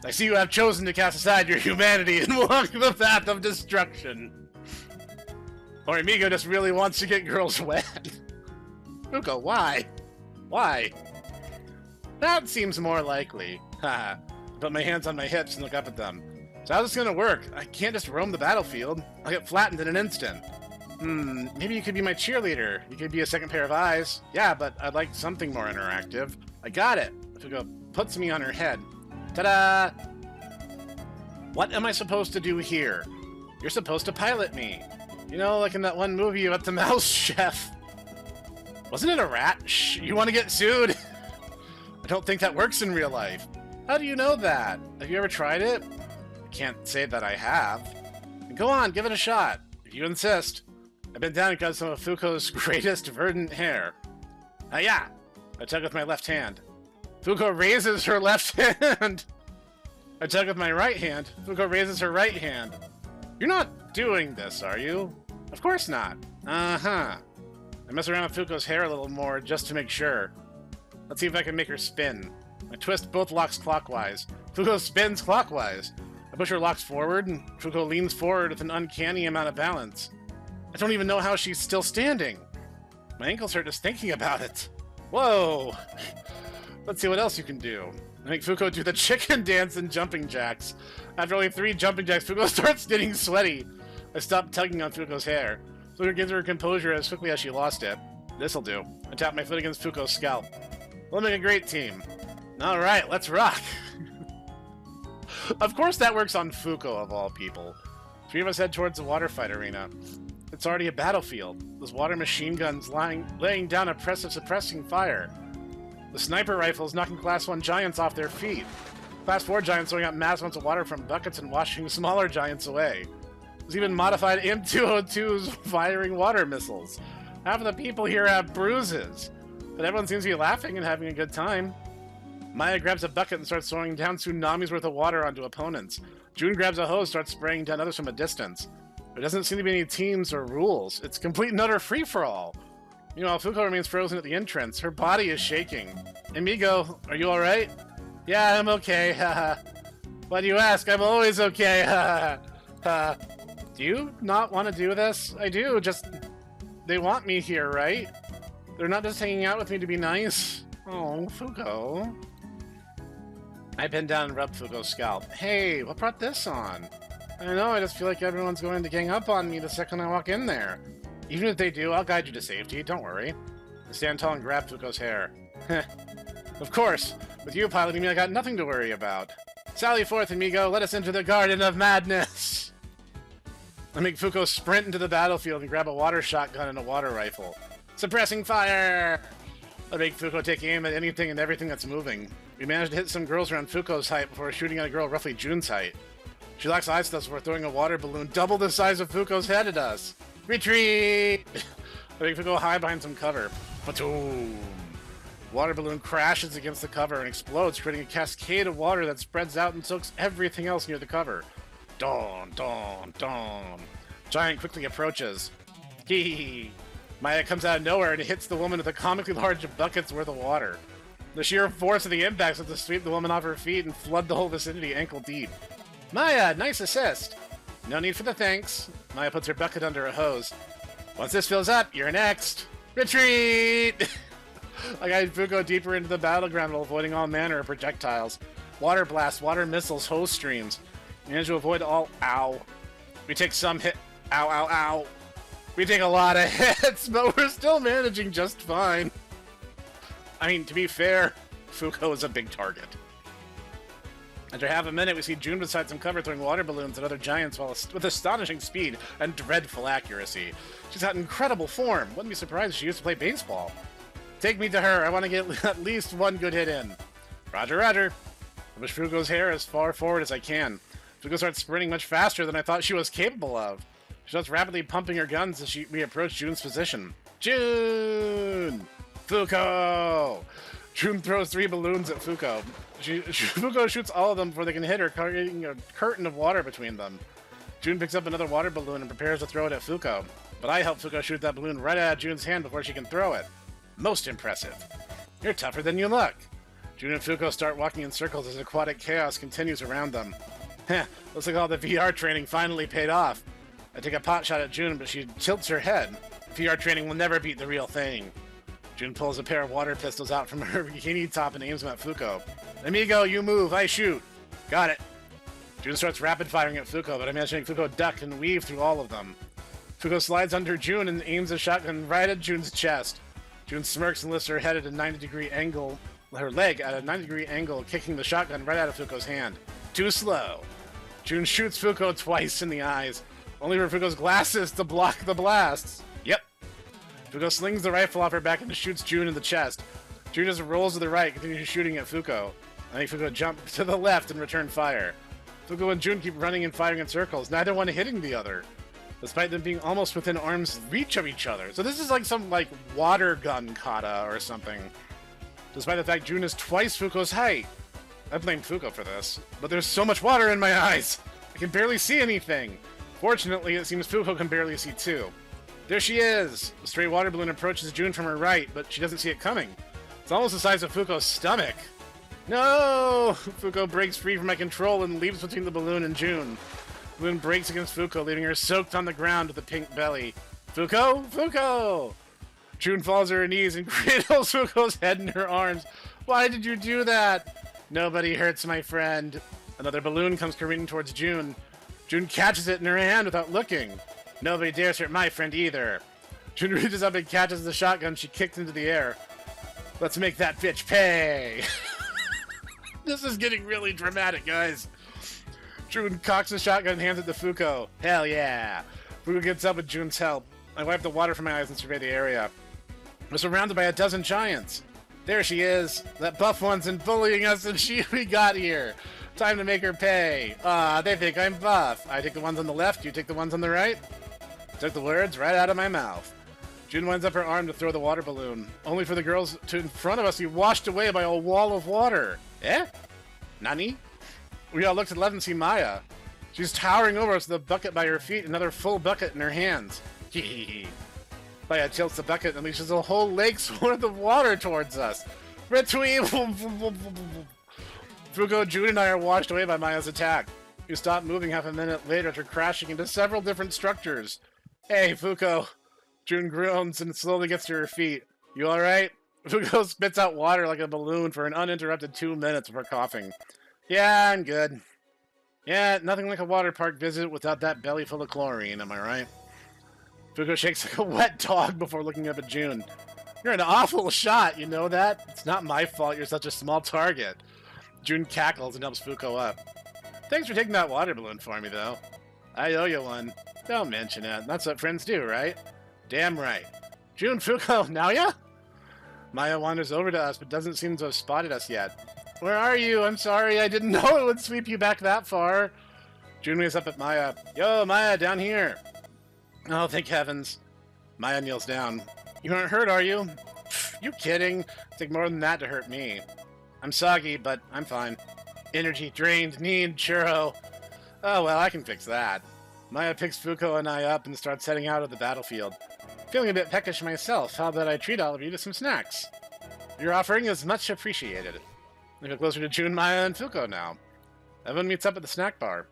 I see you have chosen to cast aside your humanity and walk the path of destruction. Or Amigo just really wants to get girls wet. Fuko, why? Why? That seems more likely. Haha. Put my hands on my hips and look up at them. So how's this gonna work? I can't just roam the battlefield. I'll get flattened in an instant. Maybe you could be my cheerleader. You could be a second pair of eyes. Yeah, but I'd like something more interactive. I got it. Fuko puts me on her head. Ta-da! What am I supposed to do here? You're supposed to pilot me. You know, like in that one movie about the mouse chef. Wasn't it a rat? Shh, you want to get sued? I don't think that works in real life. How do you know that? Have you ever tried it? I can't say that I have. Go on, give it a shot. If you insist. I bent down and got some of Fuko's greatest verdant hair. Yeah. I tug with my left hand. Fuko raises her left hand. I tug with my right hand. Fuko raises her right hand. You're not doing this, are you? Of course not. Uh-huh. I mess around with Fuko's hair a little more just to make sure. Let's see if I can make her spin. I twist both locks clockwise. Fuko spins clockwise. I push her locks forward, and Fuko leans forward with an uncanny amount of balance. I don't even know how she's still standing. My ankles hurt just thinking about it. Whoa! Let's see what else you can do. I make Fuko do the chicken dance and jumping jacks. After only 3 jumping jacks, Fuko starts getting sweaty. I stop tugging on Fuko's hair. Fuko gives her composure as quickly as she lost it. This'll do. I tap my foot against Fuko's scalp. We'll make a great team. Alright, let's rock! Of course that works on Fuko, of all people. 3 of us head towards the water fight arena. It's already a battlefield. Those water machine guns laying down oppressive suppressing fire. The sniper rifles knocking Class 1 giants off their feet. Class 4 giants throwing out mass amounts of water from buckets and washing smaller giants away. There's even modified M202s firing water missiles. Half of the people here have bruises. But everyone seems to be laughing and having a good time. Maya grabs a bucket and starts throwing down tsunamis worth of water onto opponents. June grabs a hose and starts spraying down others from a distance. There doesn't seem to be any teams or rules. It's complete and utter free-for-all. Meanwhile, Fuko remains frozen at the entrance. Her body is shaking. Amigo, are you alright? Yeah, I'm okay. Haha. Why do you ask? I'm always okay. Haha. Do you not want to do this? I do, just... They want me here, right? They're not just hanging out with me to be nice. Oh, Fuko. I bend down and rub Fuko's scalp. Hey, what brought this on? I know, I just feel like everyone's going to gang up on me the second I walk in there. Even if they do, I'll guide you to safety, don't worry. I stand tall and grab Fuko's hair. Of course, with you piloting me, I got nothing to worry about. Sally forth, amigo, let us enter the Garden of Madness! I make Fuko sprint into the battlefield and grab a water shotgun and a water rifle. Suppressing fire! I make Fuko take aim at anything and everything that's moving. We managed to hit some girls around Fuko's height before shooting at a girl roughly June's height. She locks eyes with us before throwing a water balloon double the size of Fuko's head at us. Retreat! I think we go hide behind some cover. Ba-toom! Water balloon crashes against the cover and explodes, creating a cascade of water that spreads out and soaks everything else near the cover. Dawn, dawn, dawn. Giant quickly approaches. Hee. Maya comes out of nowhere and hits the woman with a comically large bucket's worth of water. The sheer force of the impact is to sweep the woman off her feet and flood the whole vicinity ankle deep. Maya, nice assist. No need for the thanks. Maya puts her bucket under a hose. Once this fills up, you're next. Retreat! I guide Fuko deeper into the battleground while avoiding all manner of projectiles. Water blasts, water missiles, hose streams. Manage to avoid all ow. We take some hit. Ow, ow, ow. We take a lot of hits, but we're still managing just fine. I mean, to be fair, Fuko is a big target. After half a minute, we see June beside some cover throwing water balloons at other giants with astonishing speed and dreadful accuracy. She's got incredible form. Wouldn't be surprised if she used to play baseball. Take me to her. I want to get at least one good hit in. Roger, roger. I push Fuko's hair as far forward as I can. Fuko starts sprinting much faster than I thought she was capable of. She starts rapidly pumping her guns as we approach June's position. June! Fuko! June throws 3 balloons at Fuko. Fuko shoots all of them before they can hit her, creating a curtain of water between them. June picks up another water balloon and prepares to throw it at Fuko. But I help Fuko shoot that balloon right out of June's hand before she can throw it. Most impressive. You're tougher than you look. June and Fuko start walking in circles as aquatic chaos continues around them. Heh, looks like all the VR training finally paid off. I take a pot shot at June, but she tilts her head. VR training will never beat the real thing. June pulls a pair of water pistols out from her bikini top and aims them at Fuko. Amigo, you move, I shoot. Got it. June starts rapid firing at Fuko, but I'm imagining Fuko duck and weave through all of them. Fuko slides under June and aims a shotgun right at June's chest. June smirks and lifts her head at a 90-degree angle, her leg at a 90-degree angle, kicking the shotgun right out of Fuko's hand. Too slow. June shoots Fuko twice in the eyes, only for Fuko's glasses to block the blasts. Yep. Fuko slings the rifle off her back and shoots June in the chest. June just rolls to the right, continues shooting at Fuko. I think Fuko jump to the left and return fire. Fuko and June keep running and firing in circles, neither one hitting the other, despite them being almost within arm's reach of each other. So this is like some, water gun kata or something. Despite the fact June is twice Fuko's height. I blame Fuko for this, but there's so much water in my eyes. I can barely see anything. Fortunately, it seems Fuko can barely see too. There she is! The stray water balloon approaches June from her right, but she doesn't see it coming. It's almost the size of Fuko's stomach. No! Fuko breaks free from my control and leaps between the balloon and June. The balloon breaks against Fuko, leaving her soaked on the ground with a pink belly. Fuko? Fuko! June falls to her knees and cradles Fuko's head in her arms. Why did you do that? Nobody hurts my friend. Another balloon comes careening towards June. June catches it in her hand without looking. Nobody dares hurt my friend either. June reaches up and catches the shotgun she kicked into the air. Let's make that bitch pay. This is getting really dramatic, guys. June cocks the shotgun and hands it to Fuko. Hell yeah. Fuko gets up with June's help. I wipe the water from my eyes and survey the area. We're surrounded by a dozen giants. There she is. That buff one's been bullying us and we got here. Time to make her pay. They think I'm buff. I take the ones on the left, you take the ones on the right? Took the words right out of my mouth. June winds up her arm to throw the water balloon, only for the girls in front of us to be washed away by a wall of water. Eh? Nani? We all look to the left and see Maya. She's towering over us with a bucket by her feet, another full bucket in her hands. Hee. Maya tilts the bucket and unleashes a whole lake's worth of water towards us. Retweet! Fuko, June, and I are washed away by Maya's attack. We stop moving half a minute later after crashing into several different structures. Hey, Fuko. June groans and slowly gets to her feet. You alright? Fuko spits out water like a balloon for an uninterrupted 2 minutes before coughing. Yeah, I'm good. Yeah, nothing like a water park visit without that belly full of chlorine, am I right? Fuko shakes like a wet dog before looking up at June. You're an awful shot, you know that? It's not my fault you're such a small target. June cackles and helps Fuko up. Thanks for taking that water balloon for me, though. I owe you one. Don't mention it. That's what friends do, right? Damn right. June, Fuko, now ya? Maya wanders over to us, but doesn't seem to have spotted us yet. Where are you? I'm sorry, I didn't know it would sweep you back that far. June waves up at Maya. Yo, Maya, down here. Oh, thank heavens. Maya kneels down. You aren't hurt, are you? You kidding? Take more than that to hurt me. I'm soggy, but I'm fine. Energy drained, need churro. Oh, well, I can fix that. Maya picks Fuko and I up and starts heading out of the battlefield. Feeling a bit peckish myself, how about I treat all of you to some snacks? Your offering is much appreciated. We go closer to June, Maya, and Fuko now. Everyone meets up at the snack bar.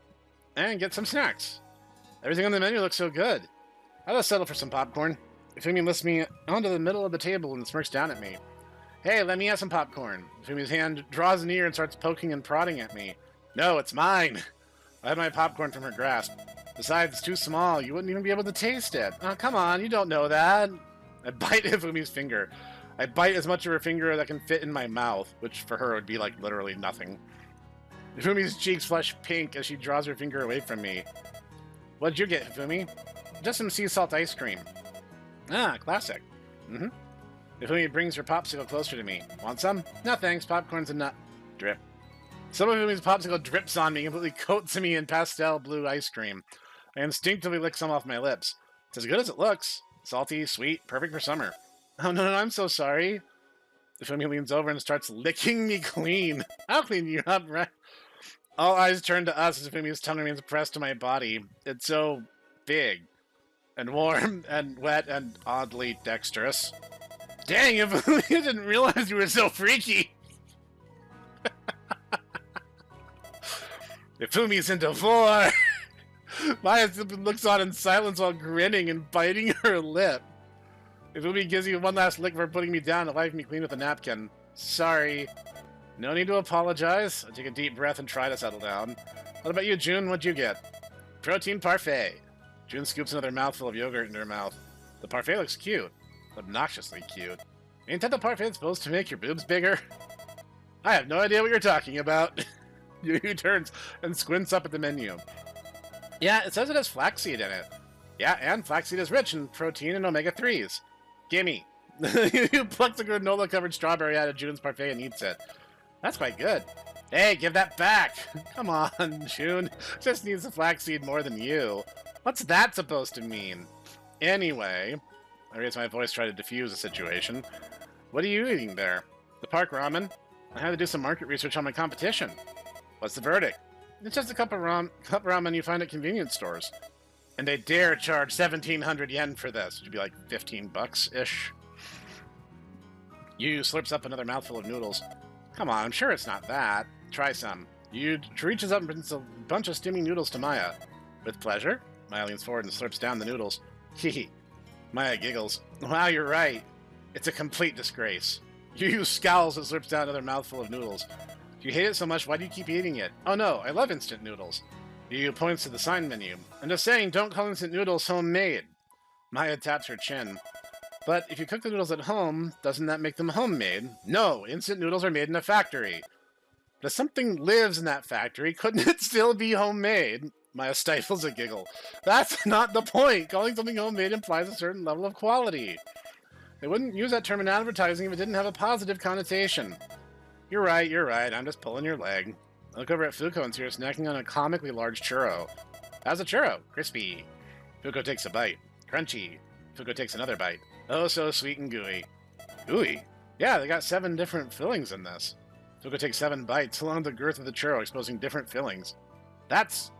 And get some snacks. Everything on the menu looks so good. I'll settle for some popcorn. Ifumi lifts me onto the middle of the table and smirks down at me. Hey, let me have some popcorn. Ifumi's hand draws near and starts poking and prodding at me. No, it's mine. I had my popcorn from her grasp. Besides, it's too small. You wouldn't even be able to taste it. Oh, come on, you don't know that. I bite Ifumi's finger. I bite as much of her finger that can fit in my mouth, which for her would be like literally nothing. Ifumi's cheeks flush pink as she draws her finger away from me. What'd you get, Hifumi? Just some sea salt ice cream. Ah, classic. Hifumi brings her popsicle closer to me. Want some? No thanks, popcorn's a nut. Drip. Some of Hifumi's popsicle drips on me, completely coats me in pastel blue ice cream. I instinctively lick some off my lips. It's as good as it looks. Salty, sweet, perfect for summer. Oh no, I'm so sorry. Hifumi leans over and starts licking me clean. I'll clean you up, right? All eyes turn to us as Hifumi's tongue remains pressed to my body. It's so big and warm and wet and oddly dexterous. Dang, Hifumi, I didn't realize you were so freaky. Hifumi's into 4. Maya simply looks on in silence while grinning and biting her lip. Hifumi gives you one last lick for putting me down and wiping me clean with a napkin. Sorry. No need to apologize. I take a deep breath and try to settle down. What about you, June? What'd you get? Protein parfait. June scoops another mouthful of yogurt into her mouth. The parfait looks cute. Obnoxiously cute. Ain't that the parfait supposed to make your boobs bigger? I have no idea what you're talking about. Yu turns and squints up at the menu. Yeah, it says it has flaxseed in it. Yeah, and flaxseed is rich in protein and omega-3s. Gimme. Yu plucks a granola-covered strawberry out of June's parfait and eats it. That's quite good. Hey, give that back! Come on, June. Just needs the flaxseed more than you. What's that supposed to mean? Anyway, I raise my voice, try to diffuse the situation. What are you eating there? The park ramen? I had to do some market research on my competition. What's the verdict? It's just a cup ramen you find at convenience stores. And they dare charge 1,700 yen for this. Which would be like 15 bucks-ish. Yu slurps up another mouthful of noodles. Come on, I'm sure it's not that. Try some. Yu reaches up and brings a bunch of steaming noodles to Maya. With pleasure? Maya leans forward and slurps down the noodles. Hee. Maya giggles. Wow, you're right. It's a complete disgrace. Yu scowls and slurps down another mouthful of noodles. If you hate it so much, why do you keep eating it? Oh no, I love instant noodles. Yu points to the sign menu. I'm just saying, don't call instant noodles homemade. Maya taps her chin. But if you cook the noodles at home, doesn't that make them homemade? No, instant noodles are made in a factory. But if something lives in that factory, couldn't it still be homemade? Maya stifles a giggle. That's not the point. Calling something homemade implies a certain level of quality. They wouldn't use that term in advertising if it didn't have a positive connotation. You're right. I'm just pulling your leg. I look over at Fuko and see her snacking on a comically large churro. How's a churro? Crispy. Fuko takes a bite. Crunchy. Fuko takes another bite. Oh, so sweet and gooey. Gooey? Yeah, they got 7 different fillings in this. Fuko takes 7 bites along the girth of the churro, exposing different fillings. That's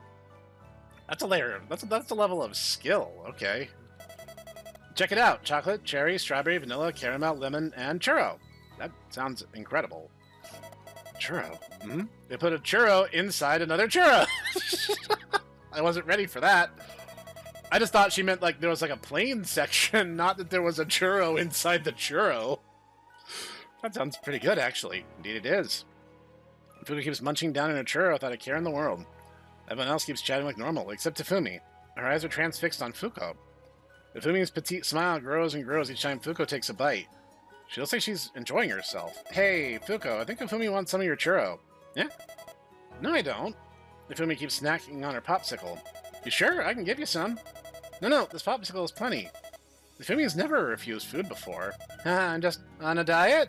a layer. That's a level of skill. Okay. Check it out. Chocolate, cherry, strawberry, vanilla, caramel, lemon, and churro. That sounds incredible. Churro. Mm-hmm. They put a churro inside another churro. I wasn't ready for that. I just thought she meant like there was like a plain section, not that there was a churro inside the churro. That sounds pretty good, actually. Indeed it is. Fuko keeps munching down in her churro without a care in the world. Everyone else keeps chatting like normal, except Hifumi. Her eyes are transfixed on Fuko. Hifumi's petite smile grows and grows each time Fuko takes a bite. She looks like she's enjoying herself. Hey, Fuko, I think Hifumi wants some of your churro. Yeah? No, I don't. Hifumi keeps snacking on her popsicle. You sure? I can give you some. No, this popsicle is plenty. Hifumi has never refused food before. I'm just on a diet?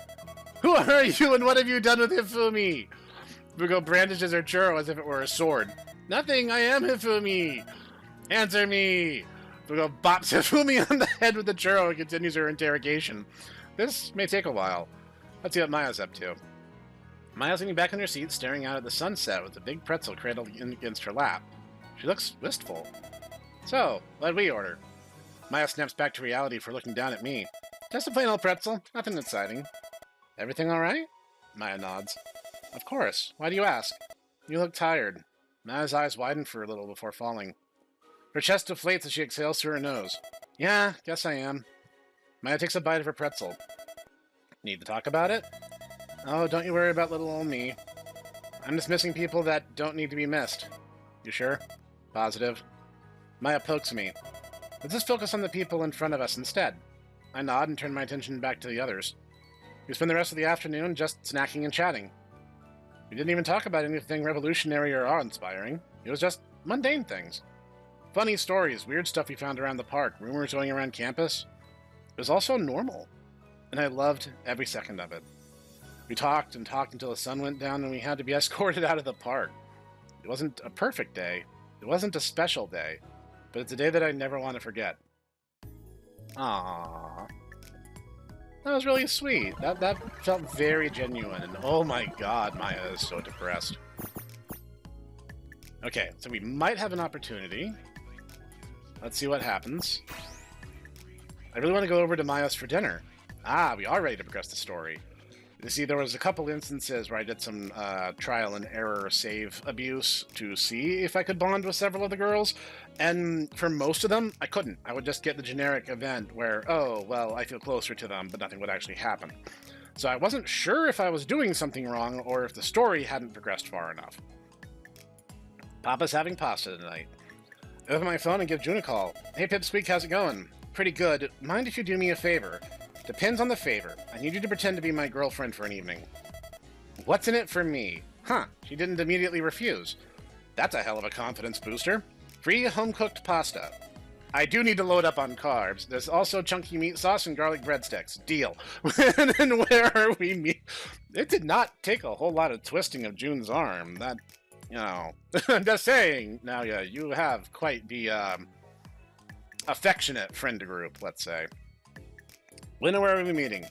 Who are you and what have you done with Hifumi? Fuko brandishes her churro as if it were a sword. Nothing, I am Hifumi. Answer me. Fugo bops Hifumi on the head with the churro and continues her interrogation. This may take a while. Let's see what Maya's up to. Maya's leaning back in her seat, staring out at the sunset with a big pretzel cradled against her lap. She looks wistful. So, what'd we order? Maya snaps back to reality for looking down at me. Just a plain old pretzel, nothing exciting. Everything alright? Maya nods. Of course. Why do you ask? You look tired. Maya's eyes widen for a little before falling. Her chest deflates as she exhales through her nose. Yeah, guess I am. Maya takes a bite of her pretzel. Need to talk about it? Oh, don't you worry about little old me. I'm just missing people that don't need to be missed. You sure? Positive. Maya pokes me. Let's just focus on the people in front of us instead. I nod and turn my attention back to the others. We spend the rest of the afternoon just snacking and chatting. We didn't even talk about anything revolutionary or awe-inspiring. It was just mundane things. Funny stories, weird stuff we found around the park, rumors going around campus. It was also normal, and I loved every second of it. We talked and talked until the sun went down and we had to be escorted out of the park. It wasn't a perfect day. It wasn't a special day, but it's a day that I never want to forget. Aww. That was really sweet. That felt very genuine, and oh my god, Maya is so depressed. Okay, so we might have an opportunity. Let's see what happens. I really want to go over to Maya's for dinner. Ah, we are ready to progress the story. You see, there was a couple instances where I did some trial and error save abuse to see if I could bond with several of the girls, and for most of them, I couldn't. I would just get the generic event where, oh, well, I feel closer to them, but nothing would actually happen. So I wasn't sure if I was doing something wrong or if the story hadn't progressed far enough. Papa's having pasta tonight. I open my phone and give June a call. Hey, Pipsqueak, how's it going? Pretty good. Mind if you do me a favor? Depends on the favor. I need you to pretend to be my girlfriend for an evening. What's in it for me? Huh, she didn't immediately refuse. That's a hell of a confidence booster. Free home-cooked pasta. I do need to load up on carbs. There's also chunky meat sauce and garlic breadsticks. Deal. And where are we meet? It did not take a whole lot of twisting of June's arm. That, you know, I'm just saying. Now, yeah, you have quite the affectionate friend group, let's say. When and where are we meeting?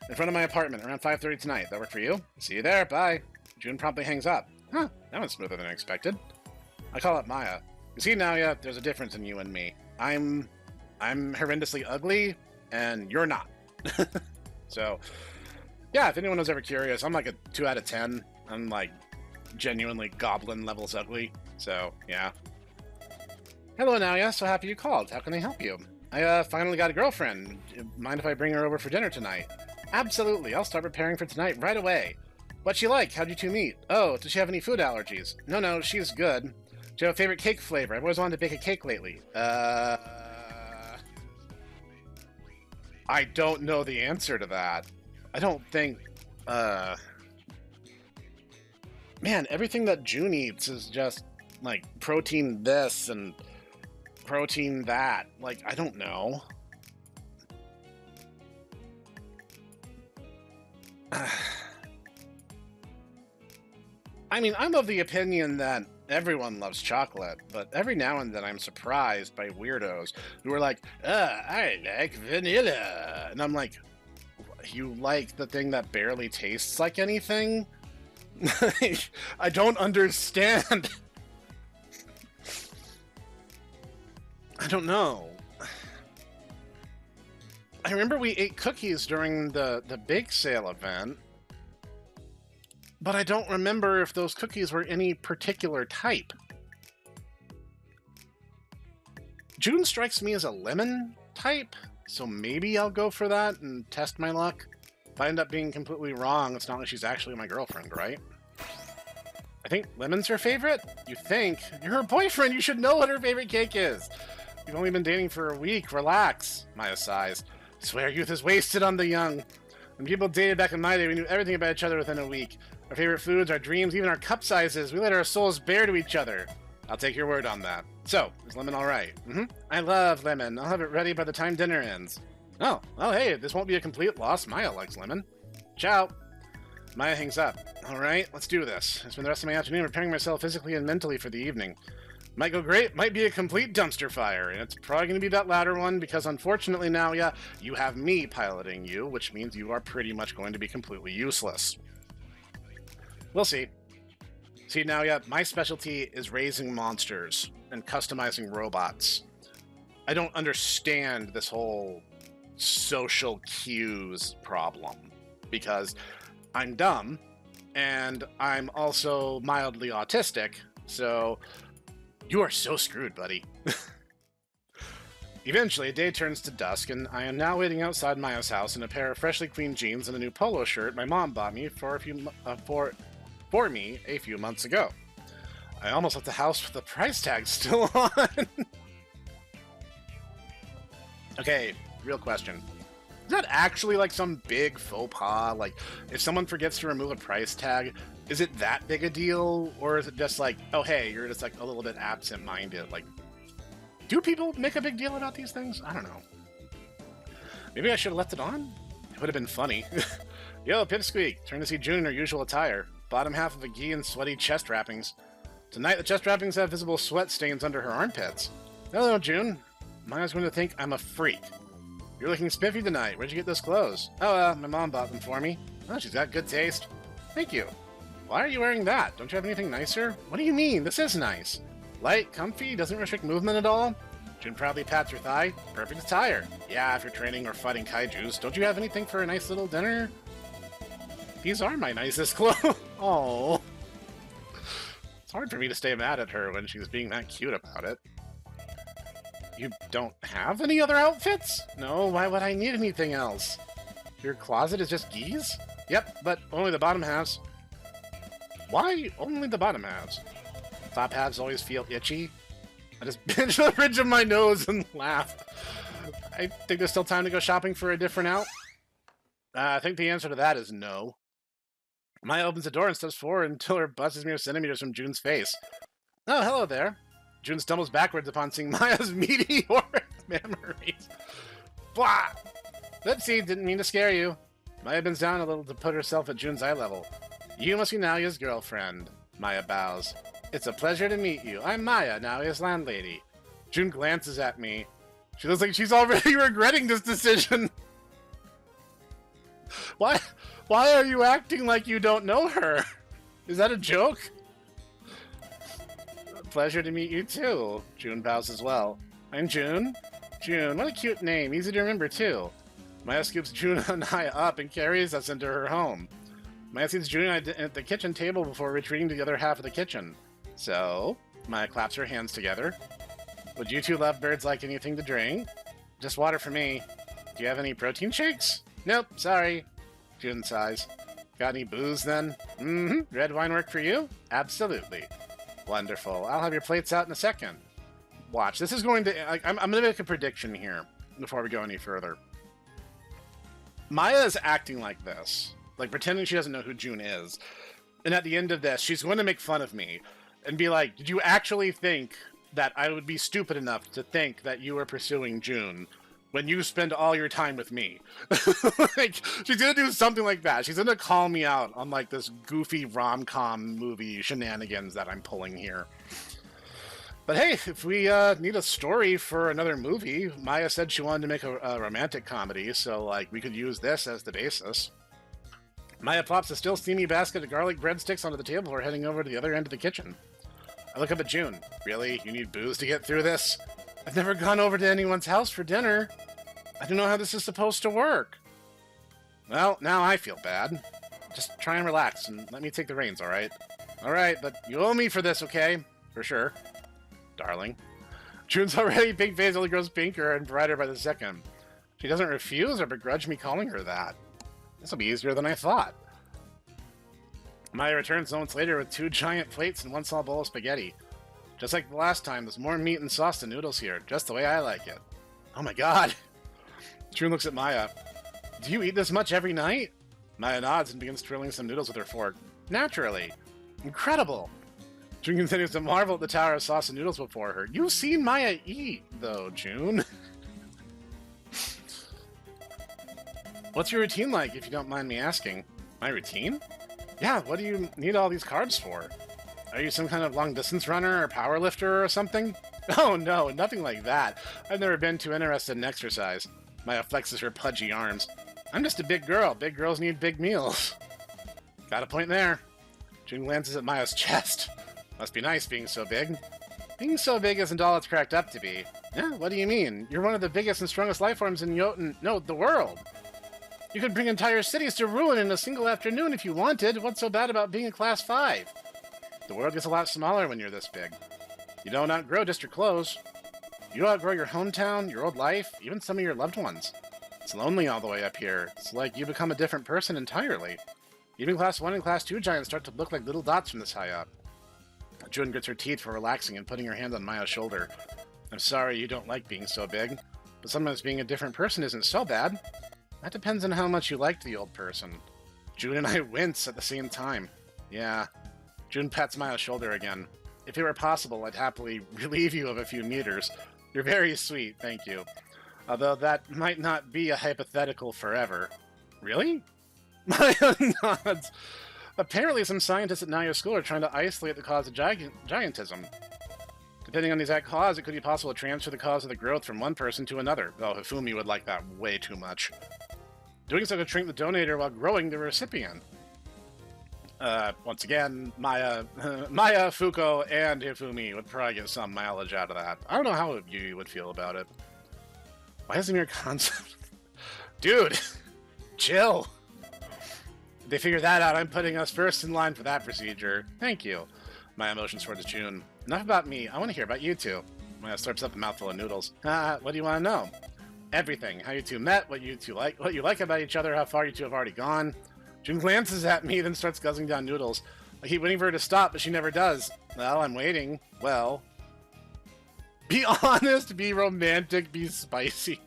In front of my apartment, around 5:30 tonight. That work for you? See you there, bye. June promptly hangs up. Huh, that went smoother than expected. I call up Maya. You see, Naoya, there's a difference in you and me. I'm horrendously ugly, and you're not. So, yeah, if anyone was ever curious, I'm like a 2 out of 10. I'm like genuinely goblin levels ugly. So, yeah. Hello, Naoya. So happy you called. How can I help you? I finally got a girlfriend. Mind if I bring her over for dinner tonight? Absolutely. I'll start preparing for tonight right away. What's she like? How'd you two meet? Oh, does she have any food allergies? No, she's good. Do you have a favorite cake flavor? I've always wanted to bake a cake lately. I don't know the answer to that. I don't think, man, everything that June eats is just, like, protein this and protein that. Like, I don't know. I mean, I'm of the opinion that everyone loves chocolate, but every now and then I'm surprised by weirdos who are like, I like vanilla. And I'm like, you like the thing that barely tastes like anything? I don't understand. I don't know. I remember we ate cookies during the bake sale event, but I don't remember if those cookies were any particular type. June strikes me as a lemon type, so maybe I'll go for that and test my luck. If I end up being completely wrong, it's not like she's actually my girlfriend, right? I think lemon's her favorite? You think? You're her boyfriend, you should know what her favorite cake is. We've only been dating for a week, relax. Maya sighs. I swear youth is wasted on the young. When people dated back in my day, we knew everything about each other within a week. Our favorite foods, our dreams, even our cup sizes. We let our souls bare to each other. I'll take your word on that. So, is lemon alright? I love lemon. I'll have it ready by the time dinner ends. Oh, well hey, this won't be a complete loss. Maya likes lemon. Ciao. Maya hangs up. Alright, let's do this. I spend the rest of my afternoon preparing myself physically and mentally for the evening. Might go great, might be a complete dumpster fire, and it's probably going to be that latter one because unfortunately now, yeah, you have me piloting you, which means you are pretty much going to be completely useless. We'll see. See, now, yeah, my specialty is raising monsters and customizing robots. I don't understand this whole social cues problem because I'm dumb and I'm also mildly autistic, so you are so screwed, buddy. Eventually, day turns to dusk, and I am now waiting outside Maya's house in a pair of freshly cleaned jeans and a new polo shirt my mom bought me for me a few months ago. I almost left the house with the price tag still on. Okay, real question. Is that actually like some big faux pas? Like, if someone forgets to remove a price tag, is it that big a deal? Or is it just like, oh hey, you're just like a little bit absent-minded? Like, do people make a big deal about these things? I don't know. Maybe I should have left it on? It would have been funny. Yo, Pipsqueak, turn to see June in her usual attire. Bottom half of a gi and sweaty chest wrappings. Tonight, the chest wrappings have visible sweat stains under her armpits. Hello, June. Maya's going to think I'm a freak. You're looking spiffy tonight. Where'd you get those clothes? Oh, my mom bought them for me. Oh, she's got good taste. Thank you. Why are you wearing that? Don't you have anything nicer? What do you mean? This is nice. Light, comfy, doesn't restrict movement at all? June proudly pats her thigh. Perfect attire. Yeah, if you're training or fighting kaijus, don't you have anything for a nice little dinner? These are my nicest clothes. Oh. It's hard for me to stay mad at her when she's being that cute about it. You don't have any other outfits? No, why would I need anything else? Your closet is just gis? Yep, but only the bottom halves. Why only the bottom halves? Top halves always feel itchy. I just pinched the bridge of my nose and laughed. I think there's still time to go shopping for a different out. I think the answer to that is no. Maya opens the door and steps forward until her bust is mere centimeters from June's face. Oh, hello there. June stumbles backwards upon seeing Maya's meteoric memories. Blah! Oopsie, didn't mean to scare you. Maya bends down a little to put herself at June's eye level. You must be Naoya's girlfriend. Maya bows. It's a pleasure to meet you. I'm Maya, Naoya's landlady. June glances at me. She looks like she's already regretting this decision. Why are you acting like you don't know her? Is that a joke? Pleasure to meet you too. June bows as well. I'm June. June, what a cute name. Easy to remember too. Maya scoops June and I up and carries us into her home. Maya sees June and I at the kitchen table before retreating to the other half of the kitchen. So, Maya claps her hands together. Would you two lovebirds like anything to drink? Just water for me. Do you have any protein shakes? Nope, sorry. June sighs. Got any booze then? Mm-hmm. Red wine work for you? Absolutely. Wonderful. I'll have your plates out in a second. Watch. This is going to... I'm going to make a prediction here before we go any further. Maya is acting like this. Like, pretending she doesn't know who June is. And at the end of this, she's going to make fun of me. And be like, did you actually think that I would be stupid enough to think that you were pursuing June when you spend all your time with me? Like, she's going to do something like that. She's going to call me out on, like, this goofy rom-com movie shenanigans that I'm pulling here. But hey, if we need a story for another movie, Maya said she wanted to make a romantic comedy, so, like, we could use this as the basis. Maya plops a still steamy basket of garlic breadsticks onto the table before heading over to the other end of the kitchen. I look up at June. Really? You need booze to get through this? I've never gone over to anyone's house for dinner. I don't know how this is supposed to work. Well, now I feel bad. Just try and relax and let me take the reins, alright? Alright, but you owe me for this, okay? For sure. Darling. June's already pink-faced only grows pinker and brighter by the second. She doesn't refuse or begrudge me calling her that. This will be easier than I thought. Maya returns moments later with 2 giant plates and 1 small bowl of spaghetti. Just like the last time, there's more meat and sauce than noodles here, just the way I like it. Oh my god! June looks at Maya. Do you eat this much every night? Maya nods and begins twirling some noodles with her fork. Naturally. Incredible! June continues to marvel at the tower of sauce and noodles before her. You've seen Maya eat, though, June. What's your routine like, if you don't mind me asking? My routine? Yeah, what do you need all these carbs for? Are you some kind of long-distance runner or power lifter or something? Oh no, nothing like that. I've never been too interested in exercise. Maya flexes her pudgy arms. I'm just a big girl. Big girls need big meals. Got a point there. June glances at Maya's chest. Must be nice being so big. Being so big isn't all it's cracked up to be. Yeah, what do you mean? You're one of the biggest and strongest life forms in the world. You could bring entire cities to ruin in a single afternoon if you wanted. What's so bad about being a class 5? The world gets a lot smaller when you're this big. You don't outgrow just your clothes. You outgrow your hometown, your old life, even some of your loved ones. It's lonely all the way up here. It's like you become a different person entirely. Even class 1 and class 2 giants start to look like little dots from this high up. June grits her teeth for relaxing and putting her hand on Maya's shoulder. I'm sorry you don't like being so big, but sometimes being a different person isn't so bad. That depends on how much you liked the old person. June and I wince at the same time. Yeah. June pats Maya's shoulder again. If it were possible, I'd happily relieve you of a few meters. You're very sweet, thank you. Although that might not be a hypothetical forever. Really? Maya nods. Apparently some scientists at Naya's school are trying to isolate the cause of giantism. Depending on the exact cause, it could be possible to transfer the cause of the growth from one person to another. Oh, Hifumi would like that way too much. Doing so could shrink the donator while growing the recipient. Once again, Maya, Fuko, and Hifumi would probably get some mileage out of that. I don't know how you would feel about it. Why is it mere concept? Dude, chill. If they figure that out, I'm putting us first in line for that procedure. Thank you. My emotions towards June. Enough about me. I want to hear about you two. Maya slurps up a mouthful of noodles. What do you want to know? Everything. How you two met, what you like about each other, how far you two have already gone. June glances at me, then starts guzzling down noodles. I keep waiting for her to stop, but she never does. Well, I'm waiting. Well. Be honest, be romantic, be spicy.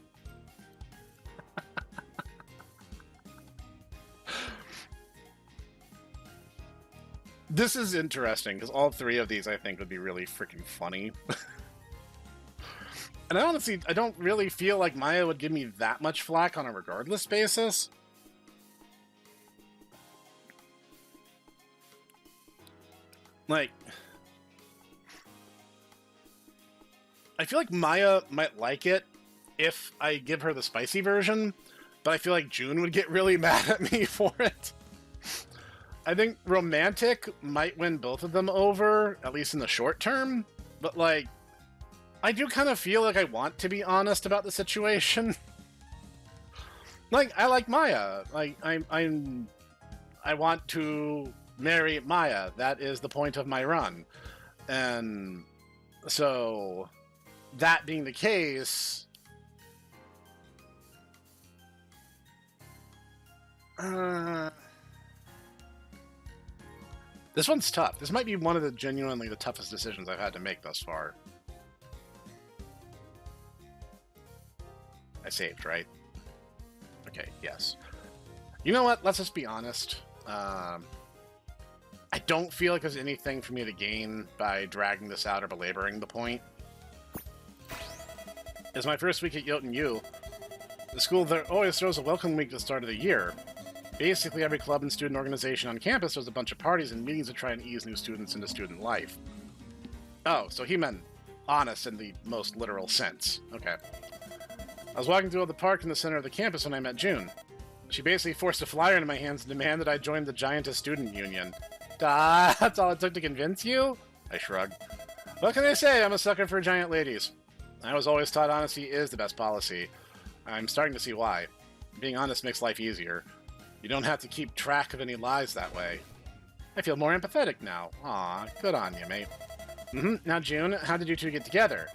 This is interesting, because all three of these, I think, would be really freaking funny. And I don't really feel like Maya would give me that much flack on a regardless basis. Like, I feel like Maya might like it if I give her the spicy version, but I feel like June would get really mad at me for it. I think romantic might win both of them over, at least in the short term, but like, I do kind of feel like I want to be honest about the situation. Like, I like Maya. Like, I want to marry Maya. That is the point of my run. And so, that being the case, this one's tough. This might be one of the genuinely the toughest decisions I've had to make thus far. I saved, right? Okay, yes. You know what? Let's just be honest. I don't feel like there's anything for me to gain by dragging this out or belaboring the point. It's my first week at Yoten U. The school there always throws a welcome week at the start of the year. Basically, every club and student organization on campus does a bunch of parties and meetings to try and ease new students into student life. Oh, so he meant honest in the most literal sense. Okay. I was walking through the park in the center of the campus when I met June. She basically forced a flyer into my hands and demanded I join the Giantess Student Union. That's all it took to convince you? I shrugged. What can I say? I'm a sucker for giant ladies. I was always taught honesty is the best policy. I'm starting to see why. Being honest makes life easier. You don't have to keep track of any lies that way. I feel more empathetic now. Aw, good on you, mate. Now, June, how did you two get together?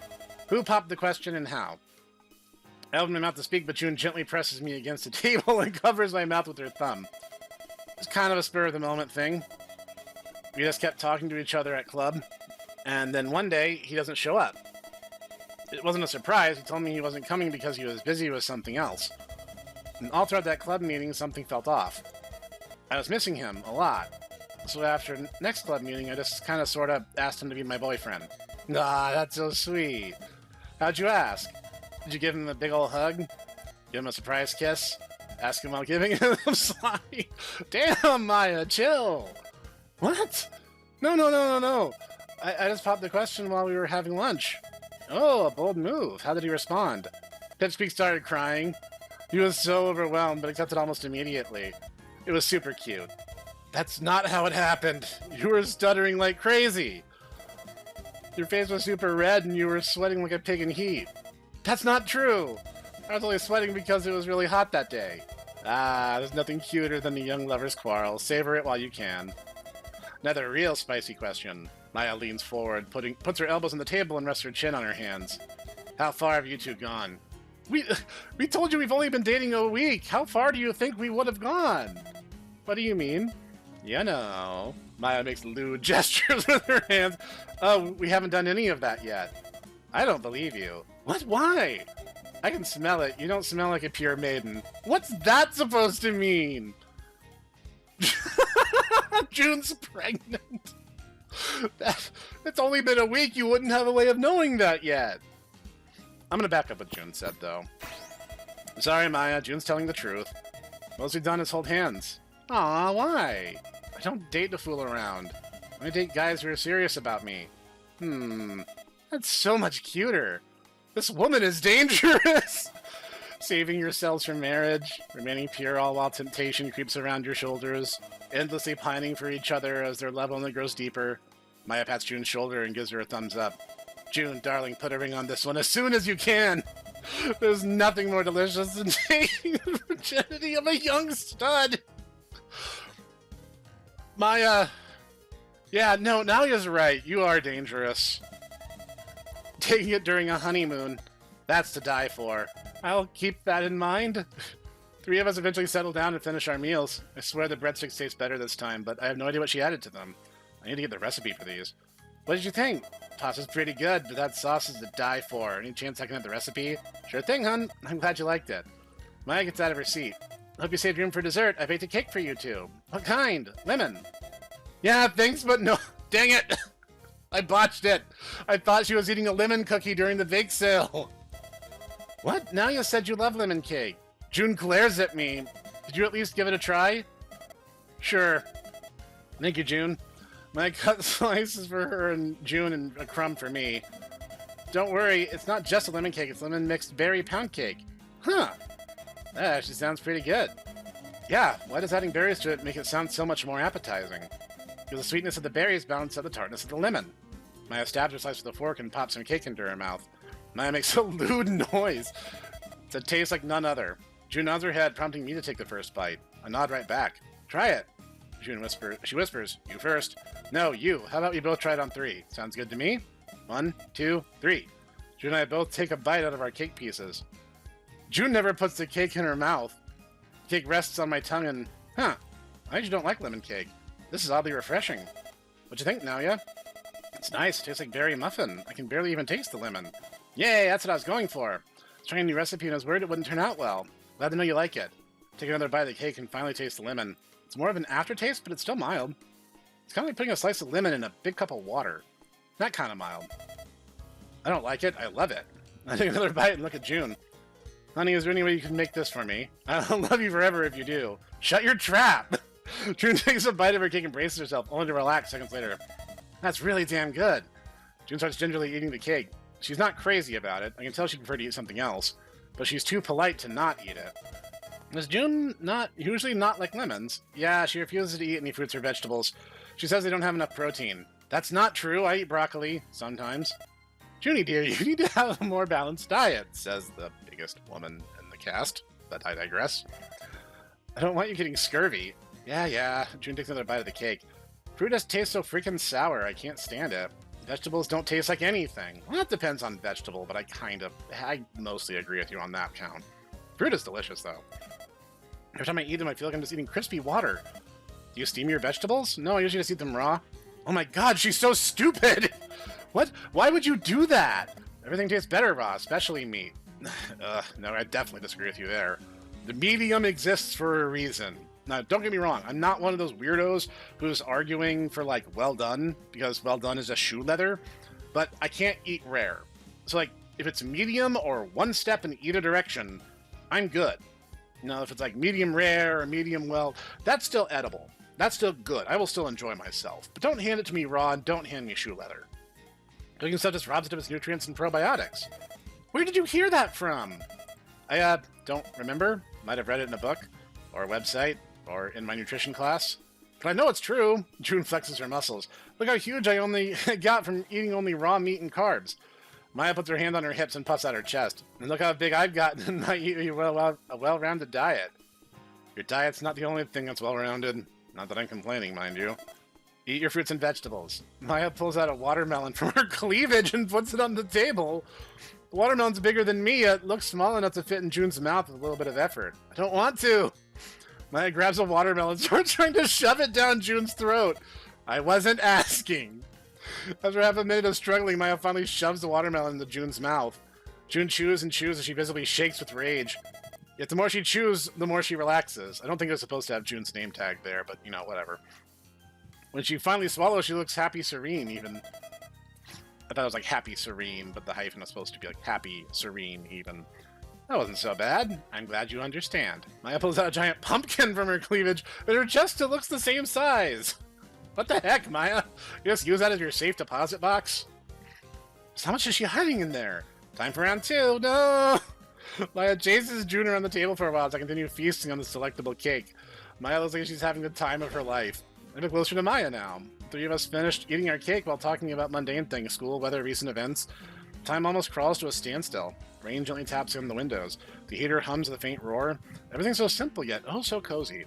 Who popped the question and how? I open my mouth to speak, but June gently presses me against the table and covers my mouth with her thumb. It's kind of a spur-of-the-moment thing. We just kept talking to each other at club, and then one day, he doesn't show up. It wasn't a surprise. He told me he wasn't coming because he was busy with something else. And all throughout that club meeting, something felt off. I was missing him a lot. So after next club meeting, I just kind of sort of asked him to be my boyfriend. Ah, that's so sweet. How'd you ask? Did you give him a big old hug? Give him a surprise kiss? Ask him while giving him a slide? Damn, Maya, chill! What? No. I just popped the question while we were having lunch. Oh, a bold move. How did he respond? Pipsqueak started crying. He was so overwhelmed, but accepted almost immediately. It was super cute. That's not how it happened. You were stuttering like crazy. Your face was super red and you were sweating like a pig in heat. That's not true. I was only sweating because it was really hot that day. Ah, there's nothing cuter than a young lover's quarrel. Savor it while you can. Another real spicy question. Maya leans forward, puts her elbows on the table and rests her chin on her hands. How far have you two gone? We told you we've only been dating a week. How far do you think we would have gone? What do you mean? You know. Maya makes lewd gestures with her hands. Oh, we haven't done any of that yet. I don't believe you. What? Why? I can smell it. You don't smell like a pure maiden. What's that supposed to mean? June's pregnant. It's only been a week. You wouldn't have a way of knowing that yet. I'm gonna back up what June said, though. Sorry, Maya. June's telling the truth. Most we've done is hold hands. Aw, why? I don't date to fool around. I date guys who are serious about me. That's so much cuter. This woman is dangerous! Saving yourselves for marriage, remaining pure all while temptation creeps around your shoulders, endlessly pining for each other as their love only grows deeper. Maya pats June's shoulder and gives her a thumbs up. June, darling, put a ring on this one as soon as you can! There's nothing more delicious than taking the virginity of a young stud! Maya... Yeah, no, Nalia's right. You are dangerous. Taking it during a honeymoon. That's to die for. I'll keep that in mind. 3 of us eventually settle down and finish our meals. I swear the breadsticks taste better this time, but I have no idea what she added to them. I need to get the recipe for these. What did you think? Pasta's pretty good, but that sauce is to die for. Any chance I can have the recipe? Sure thing, hun. I'm glad you liked it. Maya gets out of her seat. Hope you saved room for dessert. I baked a cake for you two. What kind? Lemon. Yeah, thanks, but no. Dang it. I botched it. I thought she was eating a lemon cookie during the bake sale. What? Now you said you love lemon cake. June glares at me. Did you at least give it a try? Sure. Thank you, June. I cut slices for her and June and a crumb for me. Don't worry, it's not just a lemon cake, it's lemon mixed berry pound cake. Huh. That actually sounds pretty good. Yeah, why does adding berries to it make it sound so much more appetizing? Because the sweetness of the berries balances out the tartness of the lemon. Maya stabs her slice with a fork and pops some cake into her mouth. Maya makes a lewd noise. It tastes like none other. June nods her head, prompting me to take the first bite. I nod right back. Try it. She whispers, you first. No, you. How about we both try it on 3? Sounds good to me? 1, 2, 3. June and I both take a bite out of our cake pieces. June never puts the cake in her mouth. The cake rests on my tongue and... Huh. I usually don't like lemon cake. This is oddly refreshing. What'd you think, Nalia? It's nice. It tastes like berry muffin. I can barely even taste the lemon. Yay, that's what I was going for. I was trying a new recipe and I was worried it wouldn't turn out well. Glad to know you like it. Take another bite of the cake and finally taste the lemon. It's more of an aftertaste, but it's still mild. It's kind of like putting a slice of lemon in a big cup of water. That kind of mild. I don't like it. I love it. I take another bite and look at June. Honey, is there any way you can make this for me? I'll love you forever if you do. Shut your trap! June takes a bite of her cake and braces herself, only to relax seconds later. That's really damn good. June starts gingerly eating the cake. She's not crazy about it. I can tell she'd prefer to eat something else. But she's too polite to not eat it. Is June usually not like lemons? Yeah, she refuses to eat any fruits or vegetables. She says they don't have enough protein. That's not true. I eat broccoli, sometimes. Junie, dear, you need to have a more balanced diet, says the biggest woman in the cast. But I digress. I don't want you getting scurvy. Yeah. June takes another bite of the cake. Fruit just tastes so freaking sour. I can't stand it. Vegetables don't taste like anything. Well, that depends on vegetable, but I mostly agree with you on that count. Fruit is delicious, though. Every time I eat them, I feel like I'm just eating crispy water. Do you steam your vegetables? No, I usually just eat them raw. Oh my god, she's so stupid! What? Why would you do that? Everything tastes better raw, especially meat. No, I definitely disagree with you there. The medium exists for a reason. Now, don't get me wrong, I'm not one of those weirdos who's arguing for, like, well done, because well done is a shoe leather, but I can't eat rare. So, like, if it's medium or one step in either direction, I'm good. You know, if it's like medium rare or medium well, that's still edible. That's still good. I will still enjoy myself. But don't hand it to me raw and don't hand me shoe leather. Cooking stuff just robs it of its nutrients and probiotics. Where did you hear that from? I, don't remember. Might have read it in a book, or a website, or in my nutrition class. But I know it's true. June flexes her muscles. Look how huge I only got from eating only raw meat and carbs. Maya puts her hand on her hips and puffs out her chest. And look how big I've gotten in my a well-rounded diet. Your diet's not the only thing that's well-rounded. Not that I'm complaining, mind you. Eat your fruits and vegetables. Maya pulls out a watermelon from her cleavage and puts it on the table. The watermelon's bigger than me, yet looks small enough to fit in June's mouth with a little bit of effort. I don't want to. Maya grabs a watermelon and starts trying to shove it down June's throat. I wasn't asking. After half a minute of struggling, Maya finally shoves the watermelon into June's mouth. June chews and chews as she visibly shakes with rage. Yet the more she chews, the more she relaxes. I don't think they're supposed to have June's name tag there, but, you know, whatever. When she finally swallows, she looks happy, serene, even. I thought it was like happy, serene, but the hyphen is supposed to be like happy, serene, even. That wasn't so bad. I'm glad you understand. Maya pulls out a giant pumpkin from her cleavage, but her chest still looks the same size. What the heck, Maya? You just use that as your safe deposit box? So how much is she hiding in there? Time for round 2. No! Maya chases June around the table for a while as I continue feasting on the delectable cake. Maya looks like she's having the time of her life. I'm a bit closer to Maya now. The 3 of us finished eating our cake while talking about mundane things, school, weather, recent events. Time almost crawls to a standstill. Rain gently taps on the windows. The heater hums with a faint roar. Everything's so simple yet oh so cozy.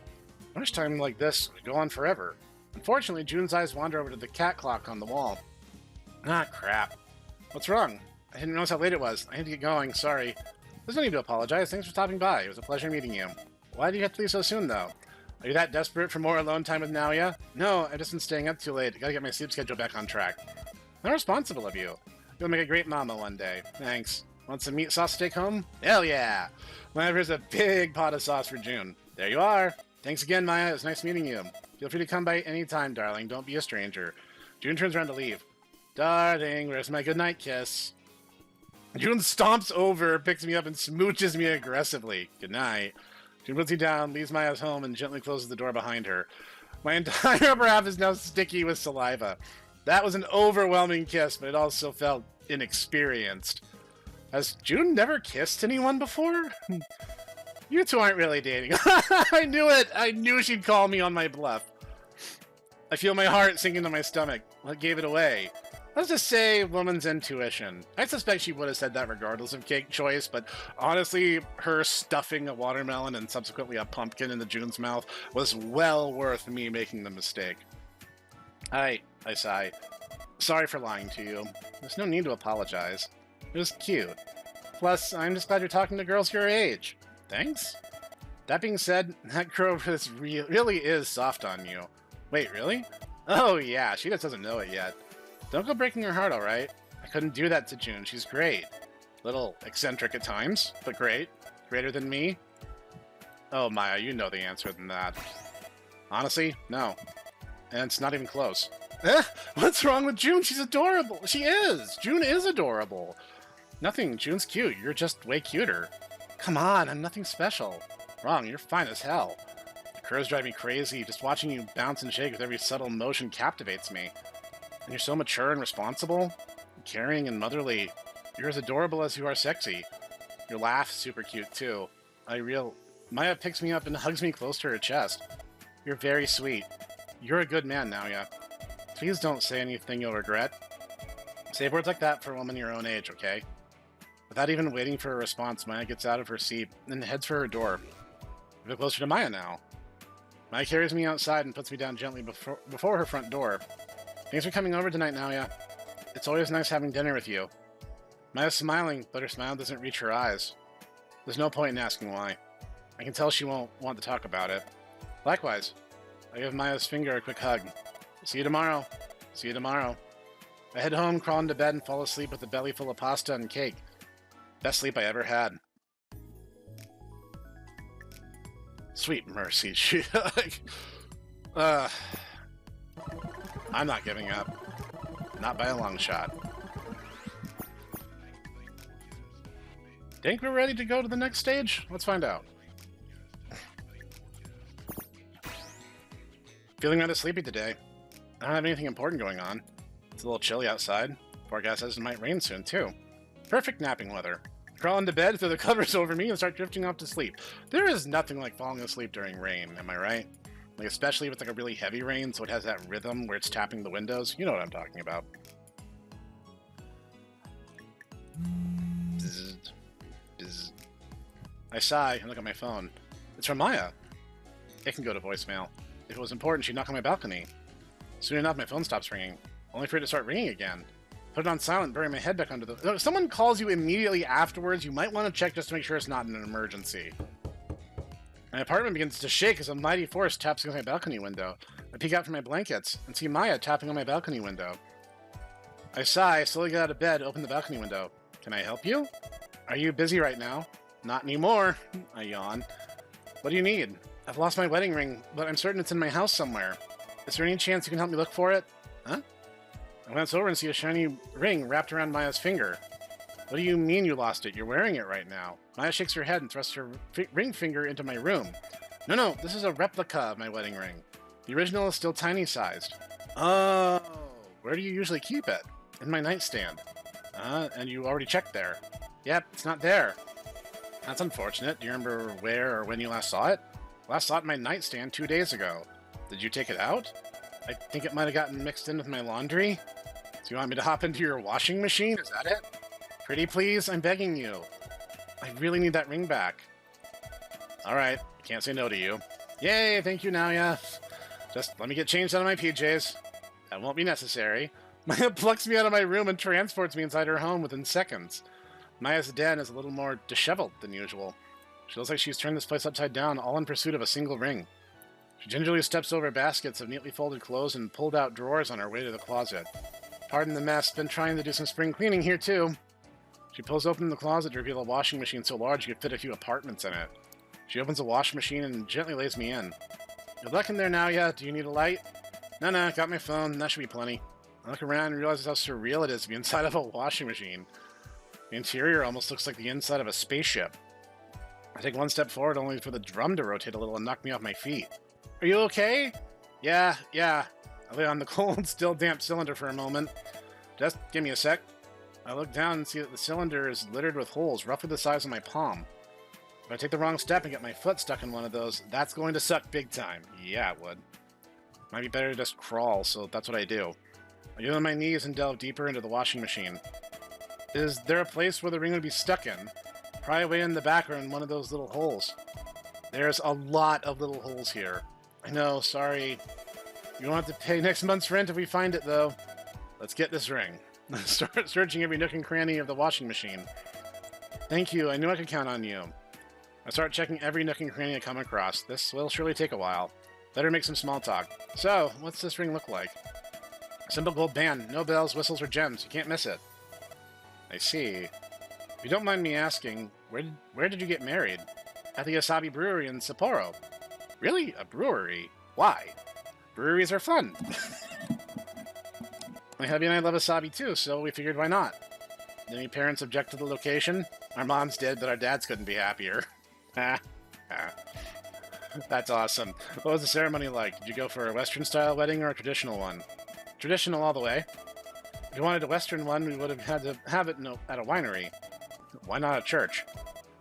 I wish time like this would go on forever. Unfortunately, June's eyes wander over to the cat clock on the wall. Ah, crap. What's wrong? I didn't notice how late it was. I had to get going, sorry. There's no need to apologize. Thanks for stopping by. It was a pleasure meeting you. Why do you have to leave so soon, though? Are you that desperate for more alone time with Naoya? No, I've just been staying up too late. I gotta get my sleep schedule back on track. How responsible of you. You'll make a great mama one day. Thanks. Want some meat sauce to take home? Hell yeah! Maya here's a big pot of sauce for June. There you are. Thanks again, Maya. It was nice meeting you. Feel free to come by any time, darling. Don't be a stranger. June turns around to leave. Darling, where's my goodnight kiss? June stomps over, picks me up, and smooches me aggressively. Good night. June puts me down, leaves Maya's home, and gently closes the door behind her. My entire upper half is now sticky with saliva. That was an overwhelming kiss, but it also felt inexperienced. Has June never kissed anyone before? You two aren't really dating. I knew it! I knew she'd call me on my bluff. I feel my heart sink into my stomach. What gave it away? Let's just say woman's intuition. I suspect she would have said that regardless of cake choice, but honestly, her stuffing a watermelon and subsequently a pumpkin into June's mouth was well worth me making the mistake. I sigh. Sorry for lying to you. There's no need to apologize. It was cute. Plus, I'm just glad you're talking to girls your age. Thanks? That being said, that girl really is soft on you. Wait, really? Oh yeah, she just doesn't know it yet. Don't go breaking her heart, alright? I couldn't do that to June. She's great. Little eccentric at times, but great. Greater than me? Oh, Maya, you know the answer than that. Honestly, no. And it's not even close. What's wrong with June? She's adorable. She is. June is adorable. Nothing. June's cute. You're just way cuter. Come on, I'm nothing special. Wrong, you're fine as hell. The curves drive me crazy. Just watching you bounce and shake with every subtle motion captivates me. And you're so mature and responsible, caring and motherly. You're as adorable as you are sexy. Your laugh's super cute, too. Maya picks me up and hugs me close to her chest. You're very sweet. You're a good man, Naoya. Please don't say anything you'll regret. Save words like that for a woman your own age, okay? Without even waiting for a response, Maya gets out of her seat and heads for her door. A bit closer to Maya now. Maya carries me outside and puts me down gently before her front door. Thanks for coming over tonight, Naoya. It's always nice having dinner with you. Maya's smiling, but her smile doesn't reach her eyes. There's no point in asking why. I can tell she won't want to talk about it. Likewise, I give Maya's finger a quick hug. See you tomorrow. See you tomorrow. I head home, crawl into bed, and fall asleep with a belly full of pasta and cake. Best sleep I ever had. Sweet mercy. I'm not giving up. Not by a long shot. Think we're ready to go to the next stage? Let's find out. Feeling rather sleepy today. I don't have anything important going on. It's a little chilly outside. Forecast says it might rain soon, too. Perfect napping weather. Crawl into bed, throw the covers over me, and start drifting off to sleep. There is nothing like falling asleep during rain, am I right? Like, especially if it's like a really heavy rain, so it has that rhythm where it's tapping the windows. You know what I'm talking about. Bzz, bzz. I sigh and look at my phone. It's from Maya. It can go to voicemail. If it was important, she'd knock on my balcony. Soon enough, my phone stops ringing, only for it to start ringing again. Put it on silent, bury my head back under the... If someone calls you immediately afterwards, you might want to check just to make sure it's not an emergency. My apartment begins to shake as a mighty force taps against my balcony window. I peek out from my blankets and see Maya tapping on my balcony window. I sigh, slowly get out of bed, open the balcony window. Can I help you? Are you busy right now? Not anymore. I yawn. What do you need? I've lost my wedding ring, but I'm certain it's in my house somewhere. Is there any chance you can help me look for it? Huh? I glance over and see a shiny ring wrapped around Maya's finger. What do you mean you lost it? You're wearing it right now. Maya shakes her head and thrusts her ring finger into my room. No, this is a replica of my wedding ring. The original is still tiny-sized. Oh, where do you usually keep it? In my nightstand. And you already checked there. Yep, it's not there. That's unfortunate. Do you remember where or when you last saw it? Last saw it in my nightstand 2 days ago. Did you take it out? I think it might have gotten mixed in with my laundry. Do you want me to hop into your washing machine? Is that it? Pretty please, I'm begging you. I really need that ring back. Alright, can't say no to you. Yay, thank you, Naoya. Just let me get changed out of my PJs. That won't be necessary. Maya plucks me out of my room and transports me inside her home within seconds. Maya's den is a little more disheveled than usual. She looks like she's turned this place upside down, all in pursuit of a single ring. She gingerly steps over baskets of neatly folded clothes and pulled out drawers on her way to the closet. Pardon the mess, been trying to do some spring cleaning here too. She pulls open the closet to reveal a washing machine so large you could fit a few apartments in it. She opens the wash machine and gently lays me in. Good luck in there now, yeah? Do you need a light? No, got my phone. That should be plenty. I look around and realize how surreal it is to be inside of a washing machine. The interior almost looks like the inside of a spaceship. I take one step forward only for the drum to rotate a little and knock me off my feet. Are you okay? Yeah. I lay on the cold, still damp cylinder for a moment. Just give me a sec. I look down and see that the cylinder is littered with holes roughly the size of my palm. If I take the wrong step and get my foot stuck in one of those, that's going to suck big time. Yeah, it would. Might be better to just crawl, so that's what I do. I get on my knees and delve deeper into the washing machine. Is there a place where the ring would be stuck in? Probably way in the back or in one of those little holes. There's a lot of little holes here. I know, sorry. You won't have to pay next month's rent if we find it, though. Let's get this ring. Start searching every nook and cranny of the washing machine. Thank you, I knew I could count on you. I start checking every nook and cranny I come across. This will surely take a while. Better make some small talk. So, what's this ring look like? A simple gold band. No bells, whistles, or gems. You can't miss it. I see. If you don't mind me asking, where did you get married? At the Asabi Brewery in Sapporo. Really? A brewery? Why? Breweries are fun. My hubby and I love Asabi too, so we figured why not. Did any parents object to the location? Our moms did, but our dads couldn't be happier. That's awesome. What was the ceremony like? Did you go for a Western-style wedding or a traditional one? Traditional all the way. If you wanted a Western one, we would have had to have it at a winery. Why not a church?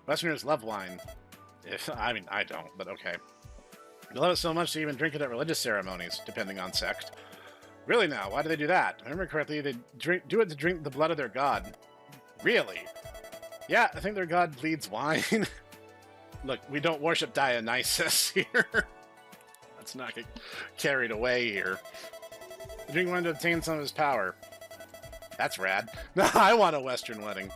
Westerners love wine. I mean, I don't, but okay. They love it so much they even drink it at religious ceremonies, depending on sect. Really now, why do they do that? If I remember correctly, they do it to drink the blood of their god. Really? Yeah, I think their god bleeds wine. Look, we don't worship Dionysus here. Let's not get carried away here. They drink wine to obtain some of his power. That's rad. No, I want a Western wedding.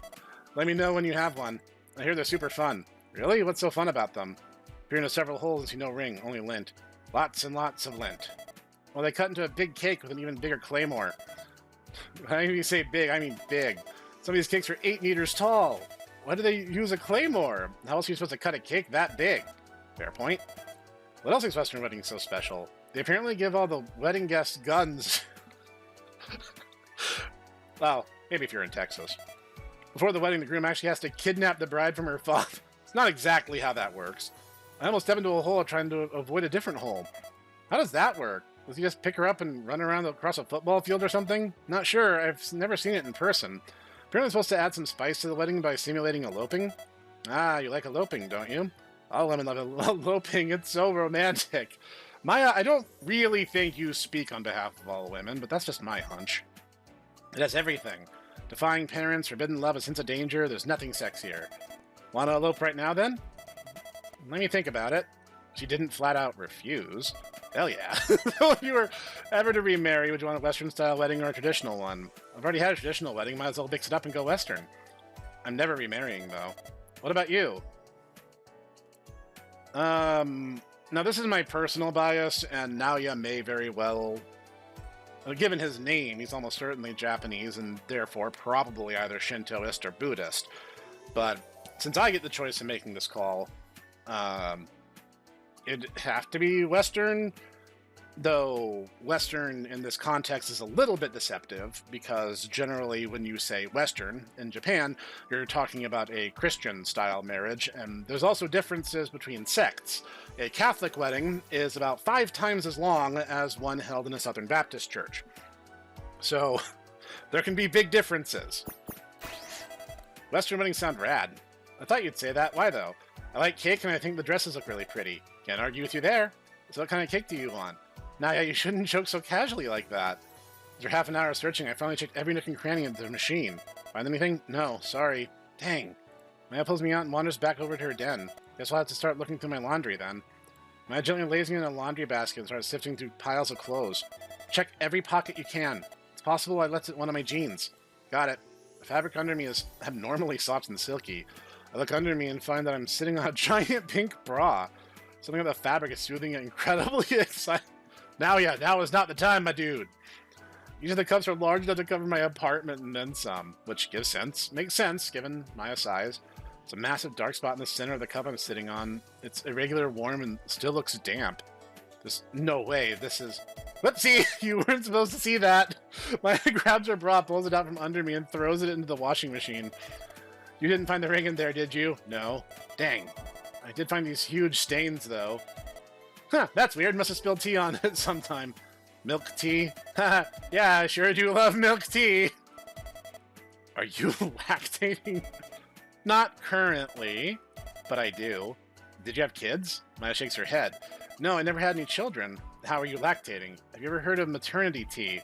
Let me know when you have one. I hear they're super fun. Really? What's so fun about them? Peer into several holes and see no ring, only lint. Lots and lots of lint. Well, they cut into a big cake with an even bigger claymore. When you say big, I mean big. Some of these cakes are 8 meters tall. Why do they use a claymore? How else are you supposed to cut a cake that big? Fair point. What else makes Western weddings so special? They apparently give all the wedding guests guns. Well, maybe if you're in Texas. Before the wedding, the groom actually has to kidnap the bride from her father. It's not exactly how that works. I almost stepped into a hole trying to avoid a different hole. How does that work? Does he just pick her up and run around across a football field or something? Not sure. I've never seen it in person. Apparently supposed to add some spice to the wedding by simulating eloping. Ah, you like eloping, don't you? All women love eloping. It's so romantic. Maya, I don't really think you speak on behalf of all women, but that's just my hunch. It has everything. Defying parents, forbidden love, a sense of danger. There's nothing sexier. Want to elope right now, then? Let me think about it. She didn't flat out refuse. Hell yeah. If you were ever to remarry, would you want a Western-style wedding or a traditional one? I've already had a traditional wedding. Might as well mix it up and go Western. I'm never remarrying, though. What about you? Now this is my personal bias, and Naoya may very well... given his name, he's almost certainly Japanese, and therefore probably either Shintoist or Buddhist. But since I get the choice of making this call, it'd have to be Western, though Western in this context is a little bit deceptive, because generally when you say Western in Japan, you're talking about a Christian-style marriage, and there's also differences between sects. A Catholic wedding is about 5 times as long as one held in a Southern Baptist church. So, there can be big differences. Western weddings sound rad. I thought you'd say that. Why, though? I like cake, and I think the dresses look really pretty. Can't argue with you there. So what kind of cake do you want? Now, yeah, you shouldn't joke so casually like that. After half an hour of searching, I finally checked every nook and cranny of the machine. Find anything? No, sorry. Dang. Maya pulls me out and wanders back over to her den. Guess I'll have to start looking through my laundry then. Maya gently lays me in a laundry basket and starts sifting through piles of clothes. Check every pocket you can. It's possible I left it in one of my jeans. Got it. The fabric under me is abnormally soft and silky. I look under me and find that I'm sitting on a giant pink bra. Something about the fabric is soothing and incredibly exciting. Now is not the time, my dude. Usually the cups are large enough to cover my apartment and then some, which gives sense. Makes sense, given my size. It's a massive dark spot in the center of the cup I'm sitting on. It's irregular, warm, and still looks damp. There's no way this is... Whoopsie! You weren't supposed to see that! Maya grabs her bra, pulls it out from under me, and throws it into the washing machine. You didn't find the ring in there, did you? No. Dang. I did find these huge stains, though. Huh, that's weird. Must have spilled tea on it sometime. Milk tea? Haha, yeah, I sure do love milk tea. Are you lactating? Not currently, but I do. Did you have kids? Maya shakes her head. No, I never had any children. How are you lactating? Have you ever heard of maternity tea?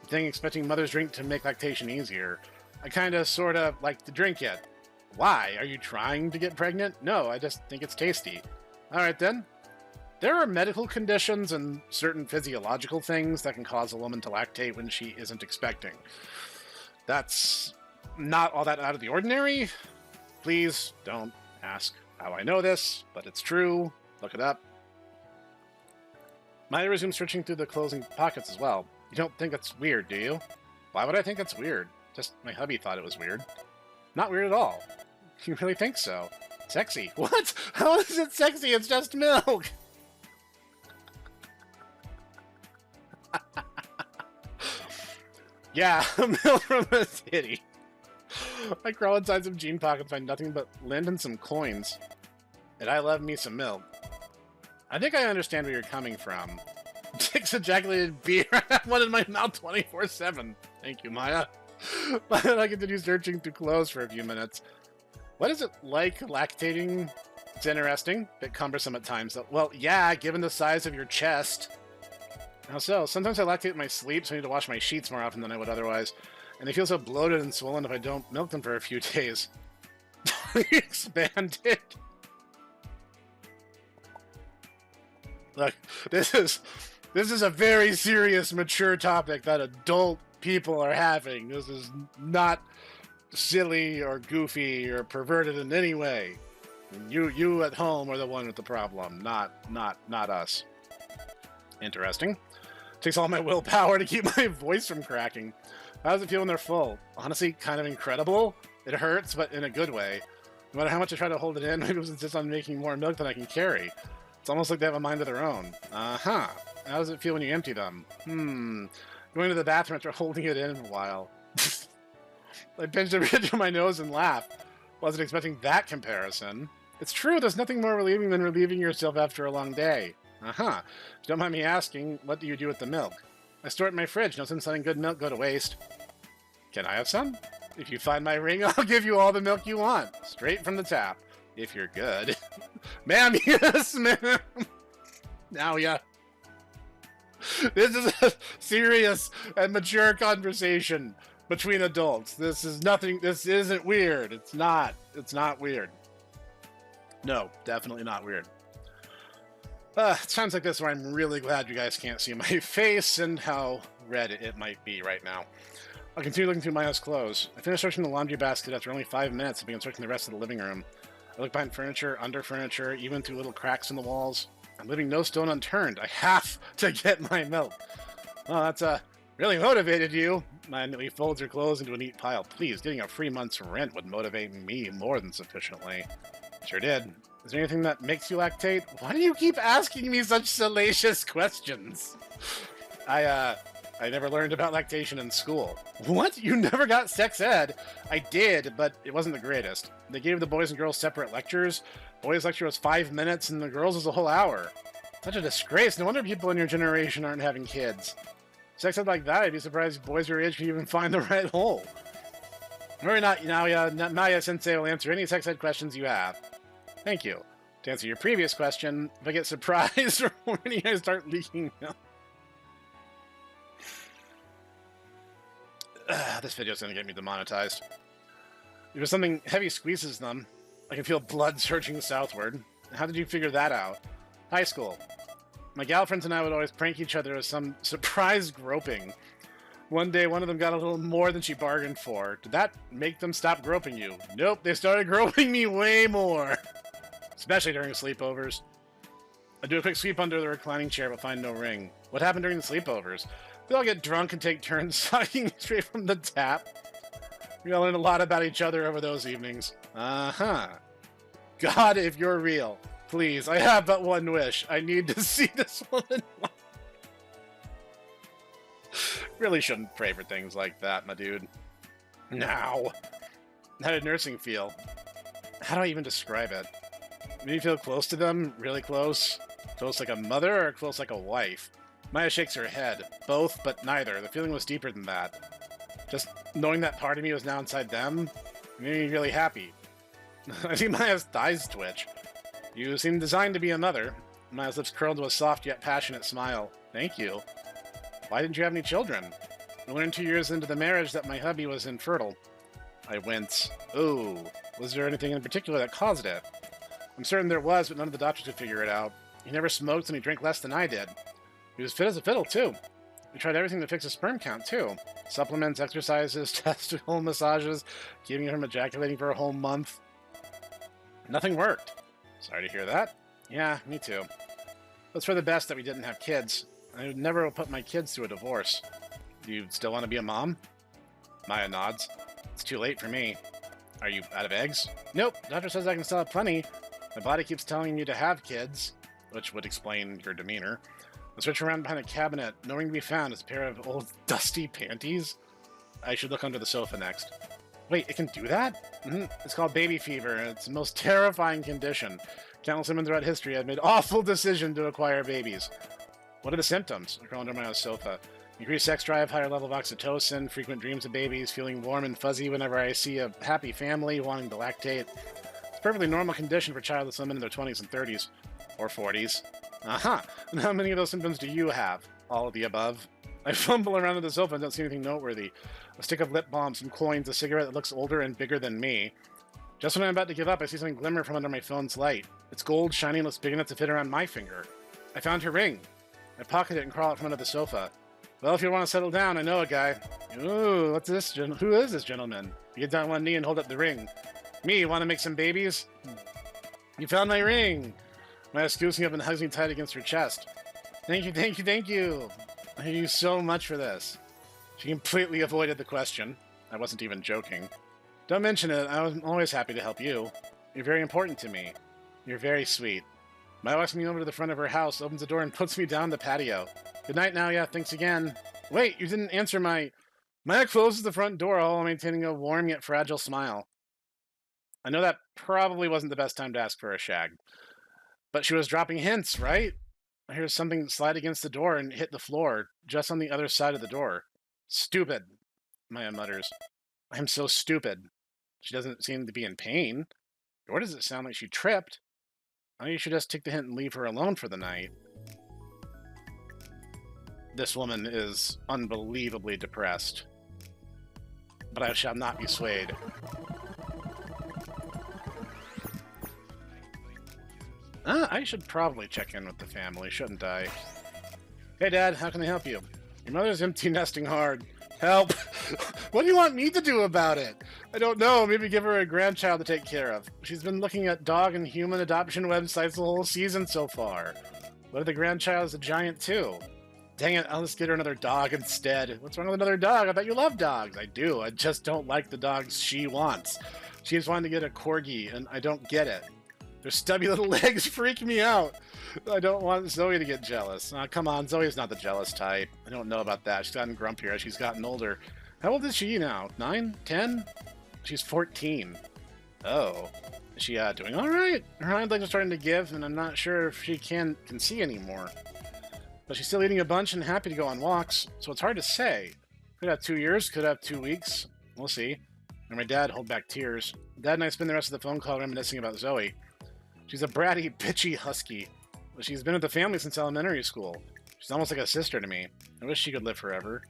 The thing expecting mother's drink to make lactation easier. I kinda, sorta, like to drink it. Why? Are you trying to get pregnant? No, I just think it's tasty. Alright then. There are medical conditions and certain physiological things that can cause a woman to lactate when she isn't expecting. That's not all that out of the ordinary. Please don't ask how I know this, but it's true. Look it up. Maya resumes searching through the closing pockets as well. You don't think it's weird, do you? Why would I think it's weird? Just my hubby thought it was weird. Not weird at all. You really think so? Sexy. What? How is it sexy? It's just milk! Yeah, milk from a titty. I crawl inside some jean pockets, find nothing but lint and some coins. And I love me some milk. I think I understand where you're coming from. Dick's ejaculated beer. I have one in my mouth 24/7. Thank you, Maya. I continue searching through clothes for a few minutes. What is it like lactating? It's interesting. A bit cumbersome at times, though. Well, yeah, given the size of your chest. How so? Sometimes I lactate in my sleep, so I need to wash my sheets more often than I would otherwise. And they feel so bloated and swollen if I don't milk them for a few days. Expanded. Look, this is a very serious, mature topic that adult people are having. This is not silly or goofy or perverted in any way. You at home are the one with the problem, not us. Interesting. Takes all my willpower to keep my voice from cracking. How does it feel when they're full? Honestly, kind of incredible. It hurts, but in a good way. No matter how much I try to hold it in, my boobs insist on making more milk than I can carry. It's almost like they have a mind of their own. Uh-huh. How does it feel when you empty them? Going to the bathroom after holding it in a while. I pinched the bridge of my nose and laughed. Wasn't expecting that comparison. It's true, there's nothing more relieving than relieving yourself after a long day. Uh-huh. If you don't mind me asking, what do you do with the milk? I store it in my fridge. No sense letting good milk go to waste. Can I have some? If you find my ring, I'll give you all the milk you want. Straight from the tap. If you're good. Ma'am, yes, ma'am. Now, yeah. This is a serious and mature conversation between adults. This is nothing. This isn't weird. It's not. It's not weird. No, definitely not weird. It's times like this where I'm really glad you guys can't see my face and how red it might be right now. I'll continue looking through Maya's clothes. I finished searching the laundry basket after only 5 minutes and began searching the rest of the living room. I look behind furniture, under furniture, even through little cracks in the walls. I'm leaving no stone unturned. I have to get my milk. Well, that's really motivated you. Maya neatly folds her clothes into a neat pile. Please, getting a free month's rent would motivate me more than sufficiently. Sure did. Is there anything that makes you lactate? Why do you keep asking me such salacious questions? I never learned about lactation in school. What? You never got sex ed? I did, but it wasn't the greatest. They gave the boys and girls separate lectures. Boys' lecture was 5 minutes, and the girls' was a whole hour. Such a disgrace. No wonder people in your generation aren't having kids. Sex ed like that, I'd be surprised boys your age can even find the right hole. Worry not, Maya-sensei will answer any sex ed questions you have. Thank you. To answer your previous question, if I get surprised or when you guys start leaking milk. This video's gonna get me demonetized. If something heavy squeezes them, I can feel blood surging southward. How did you figure that out? High school. My gal friends and I would always prank each other with some surprise groping. One day, one of them got a little more than she bargained for. Did that make them stop groping you? Nope, they started groping me way more. Especially during sleepovers. I do a quick sweep under the reclining chair but find no ring. What happened during the sleepovers? They all get drunk and take turns sucking straight from the tap. We all learned a lot about each other over those evenings. Uh-huh. God, if you're real, please, I have but one wish. I need to see this woman. Really shouldn't pray for things like that, my dude. Now. How did nursing feel? How do I even describe it? Made you feel close to them? Really close? Close like a mother or close like a wife? Maya shakes her head. Both, but neither. The feeling was deeper than that. Just knowing that part of me was now inside them made me really happy. I see Maya's thighs twitch. You seem designed to be a mother. Maya's lips curled to a soft yet passionate smile. Thank you. Why didn't you have any children? I learned 2 years into the marriage that my hubby was infertile. I wince. Oh, was there anything in particular that caused it? I'm certain there was, but none of the doctors could figure it out. He never smoked and he drank less than I did. He was fit as a fiddle, too. We tried everything to fix his sperm count, too. Supplements, exercises, testicle massages, keeping him from ejaculating for a whole month. Nothing worked. Sorry to hear that. Yeah, me too. It's for the best that we didn't have kids. I would never put my kids through a divorce. Do you still want to be a mom? Maya nods. It's too late for me. Are you out of eggs? Nope. Doctor says I can still have plenty. My body keeps telling me to have kids, which would explain your demeanor. I search around behind a cabinet, knowing to be found is a pair of old dusty panties. I should look under the sofa next. Wait, it can do that? It's called baby fever, and it's the most terrifying condition. Countless women throughout history have made awful decisions to acquire babies. What are the symptoms? I crawl under my sofa. Increased sex drive, higher level of oxytocin, frequent dreams of babies, feeling warm and fuzzy whenever I see a happy family wanting to lactate. It's a perfectly normal condition for childless women in their 20s and 30s. Or 40s. Uh-huh. And how many of those symptoms do you have? All of the above. I fumble around on the sofa and don't see anything noteworthy. A stick of lip balm, some coins, a cigarette that looks older and bigger than me. Just when I'm about to give up, I see something glimmer from under my phone's light. It's gold, shiny, and looks big enough to fit around my finger. I found her ring. I pocket it and crawl out from under the sofa. Well, if you want to settle down, I know a guy. Ooh, what's this? Who is this gentleman? You get down on one knee and hold up the ring. Me, want to make some babies? You found my ring! Maya scoops me up and hugs me tight against her chest. Thank you, thank you, thank you! Thank you so much for this. She completely avoided the question. I wasn't even joking. Don't mention it, I'm always happy to help you. You're very important to me. You're very sweet. Maya walks me over to the front of her house, opens the door, and puts me down the patio. Good night now, yeah, thanks again. Wait, you didn't answer my... Maya closes the front door, all while maintaining a warm yet fragile smile. I know that probably wasn't the best time to ask for a shag. But she was dropping hints, right? I hear something slide against the door and hit the floor, just on the other side of the door. Stupid, Maya mutters. I'm so stupid. She doesn't seem to be in pain. Or does it sound like she tripped? Maybe you should just take the hint and leave her alone for the night. This woman is unbelievably depressed. But I shall not be swayed. I should probably check in with the family, shouldn't I? Hey, Dad, how can I help you? Your mother's empty nesting hard. Help! What do you want me to do about it? I don't know. Maybe give her a grandchild to take care of. She's been looking at dog and human adoption websites the whole season so far. What if the grandchild is a giant too? Dang it, I'll just get her another dog instead. What's wrong with another dog? I thought you loved dogs. I do. I just don't like the dogs she wants. She's wanting to get a corgi, and I don't get it. Their stubby little legs freak me out. I don't want Zoe to get jealous. Come on, Zoe's not the jealous type. I don't know about that. She's gotten grumpier as she's gotten older. How old is she now? 9? 10? She's 14. Oh. Is she doing all right? Her hind legs are starting to give, and I'm not sure if she can see anymore. But she's still eating a bunch and happy to go on walks, so it's hard to say. Could have 2 years, could have 2 weeks. We'll see. And my dad hold back tears. Dad and I spend the rest of the phone call reminiscing about Zoe. She's a bratty, bitchy husky. She's been with the family since elementary school. She's almost like a sister to me. I wish she could live forever.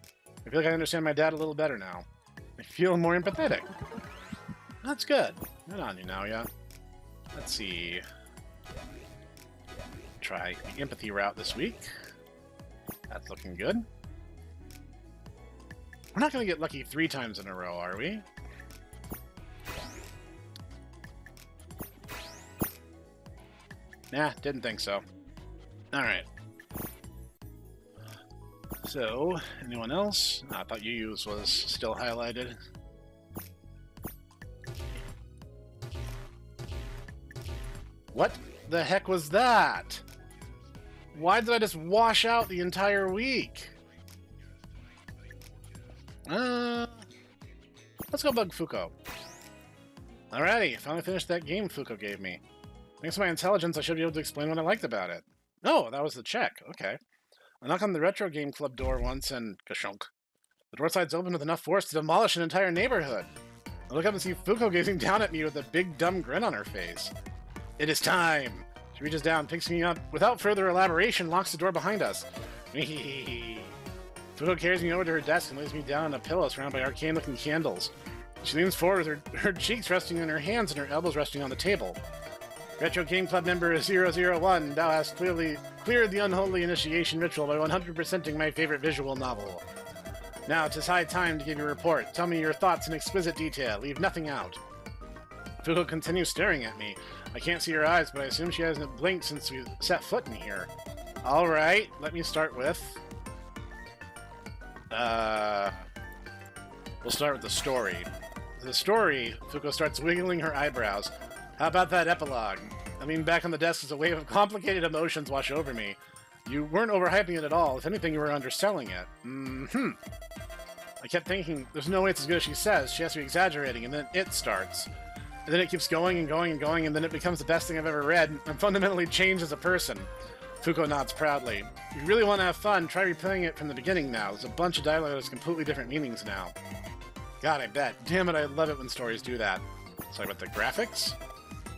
I feel like I understand my dad a little better now. I feel more empathetic. That's good. Good on you now, yeah. Let's see. Try the empathy route this week. That's looking good. We're not going to get lucky 3 times in a row, are we? Nah, didn't think so. Alright. So, anyone else? I thought UU's was still highlighted. What the heck was that? Why did I just wash out the entire week? Let's go bug Fuko. Alrighty, finally finished that game Fuko gave me. Thanks to my intelligence, I should be able to explain what I liked about it. Oh, that was the check. Okay. I knocked on the Retro Game Club door once and kashunk. The door slides open with enough force to demolish an entire neighborhood. I look up and see Fuko gazing down at me with a big dumb grin on her face. It is time! She reaches down, picks me up, without further elaboration, locks the door behind us. Fuko carries me over to her desk and lays me down on a pillow surrounded by arcane-looking candles. She leans forward with her cheeks resting on her hands and her elbows resting on the table. Retro Game Club member 001, thou hast clearly cleared the unholy initiation ritual by 100%ing my favorite visual novel. Now, 'tis high time to give your report. Tell me your thoughts in exquisite detail. Leave nothing out. Fuko continues staring at me. I can't see her eyes, but I assume she hasn't blinked since we set foot in here. Alright, let me start with... We'll start with the story. The story, Fuko starts wiggling her eyebrows. How about that epilogue? I mean, back on the desk as a wave of complicated emotions wash over me. You weren't overhyping it at all. If anything, you were underselling it. I kept thinking, there's no way it's as good as she says. She has to be exaggerating, and then it starts. And then it keeps going and going and going, and then it becomes the best thing I've ever read. I'm fundamentally changed as a person. Fuko nods proudly. If you really want to have fun, try replaying it from the beginning now. There's a bunch of dialogue that has completely different meanings now. God, I bet. Damn it, I love it when stories do that. Sorry about the graphics?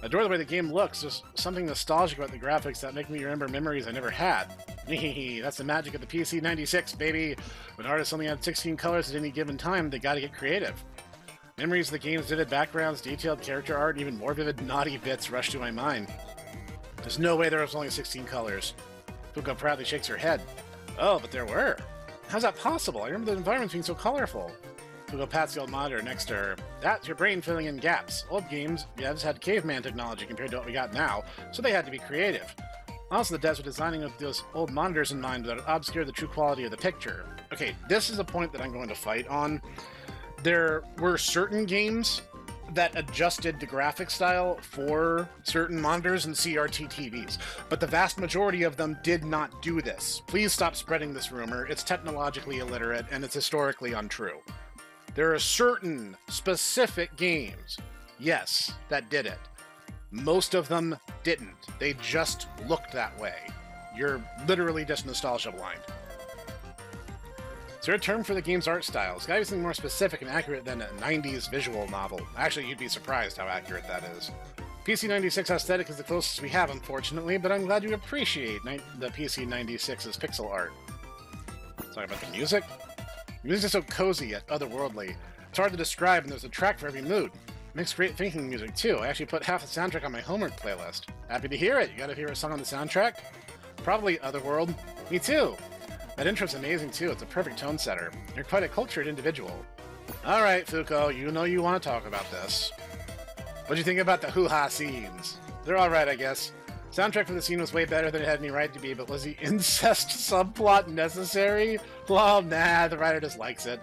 I adore the way the game looks. There's something nostalgic about the graphics that make me remember memories I never had. That's the magic of the PC 96, baby. When artists only had 16 colors at any given time, they gotta get creative. Memories of the game's vivid backgrounds, detailed character art, and even more vivid naughty bits rush to my mind. There's no way there was only 16 colors. Fuko proudly shakes her head. Oh, but there were. How's that possible? I remember the environments being so colorful. Fuko pats the old monitor next to her. That's your brain filling in gaps. Old games, devs had caveman technology compared to what we got now, so they had to be creative. Also, the devs were designing with those old monitors in mind that obscure the true quality of the picture. Okay, this is a point that I'm going to fight on. There were certain games that adjusted the graphic style for certain monitors and CRT TVs, but the vast majority of them did not do this. Please stop spreading this rumor. It's technologically illiterate and it's historically untrue. There are certain specific games, yes, that did it. Most of them didn't. They just looked that way. You're literally just nostalgia blind. Is there a term for the game's art style? It's gotta be something more specific and accurate than a 90s visual novel. Actually, you'd be surprised how accurate that is. PC96 aesthetic is the closest we have, unfortunately, but I'm glad you appreciate the PC96's pixel art. Let's talk about the music. The music is so cozy yet otherworldly. It's hard to describe, and there's a track for every mood. It makes great thinking music, too. I actually put half the soundtrack on my homework playlist. Happy to hear it. You got a favorite song on the soundtrack? Probably Otherworld. Me too. That intro's amazing, too. It's a perfect tone setter. You're quite a cultured individual. Alright, Fuko, you know you want to talk about this. What'd you think about the hoo-ha scenes? They're alright, I guess. Soundtrack for the scene was way better than it had any right to be, but was the incest subplot necessary? Well, nah, the writer just likes it.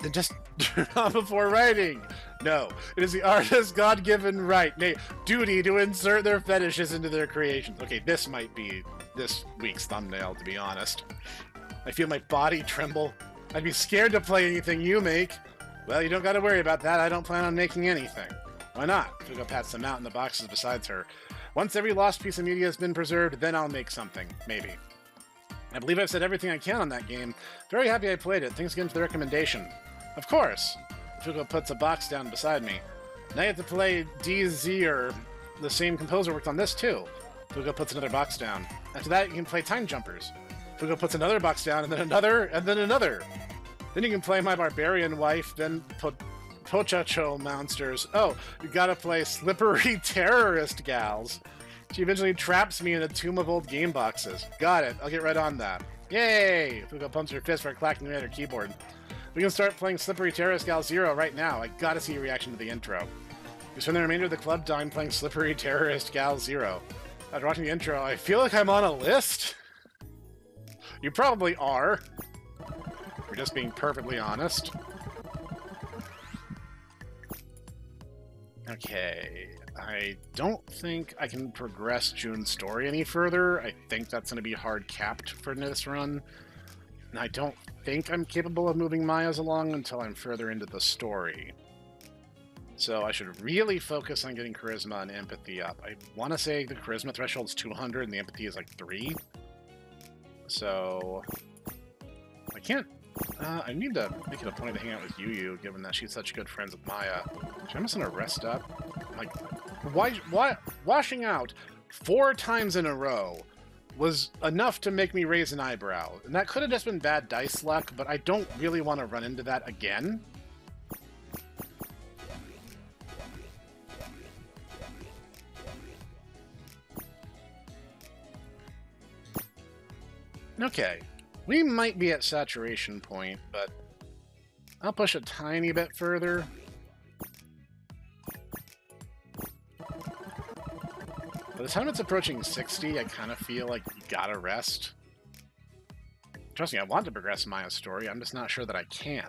Then just turn on before writing. No, it is the artist's God-given right, nay, duty to insert their fetishes into their creations. Okay, this might be this week's thumbnail, to be honest. I feel my body tremble. I'd be scared to play anything you make. Well, you don't gotta worry about that. I don't plan on making anything. Why not? Fugo pats them out in the boxes beside her. Once every lost piece of media has been preserved, then I'll make something. Maybe. I believe I've said everything I can on that game. Very happy I played it. Thanks again for the recommendation. Of course. Fugo puts a box down beside me. Now you have to play DZ, the same composer worked on this too. Fugo puts another box down. After that, you can play Time Jumpers. Fugo puts another box down, and then another, and then another. Then you can play My Barbarian Wife, then put Pochacho Monsters. Oh, you gotta play Slippery Terrorist Gals. She eventually traps me in a tomb of old game boxes. Got it. I'll get right on that. Yay! Fugo pumps her fist for clacking away at her keyboard. We can start playing Slippery Terrorist Gal 0 right now. I gotta see your reaction to the intro. You spend the remainder of the club time playing Slippery Terrorist Gal 0. After watching the intro, I feel like I'm on a list. You probably are. We're just being perfectly honest. Okay, I don't think I can progress June's story any further. I think that's going to be hard capped for this run. And I don't think I'm capable of moving Maya's along until I'm further into the story. So I should really focus on getting charisma and empathy up. I want to say the charisma threshold is 200 and the empathy is like 3. So I can't... I need to make it a point to hang out with Yu, given that she's such good friends with Maya. I'm just gonna rest up. Like, why washing out 4 times in a row was enough to make me raise an eyebrow. And that could have just been bad dice luck, but I don't really want to run into that again. Okay. We might be at saturation point, but I'll push a tiny bit further. By the time it's approaching 60, I kind of feel like you gotta rest. Trust me, I want to progress Maya's story, I'm just not sure that I can.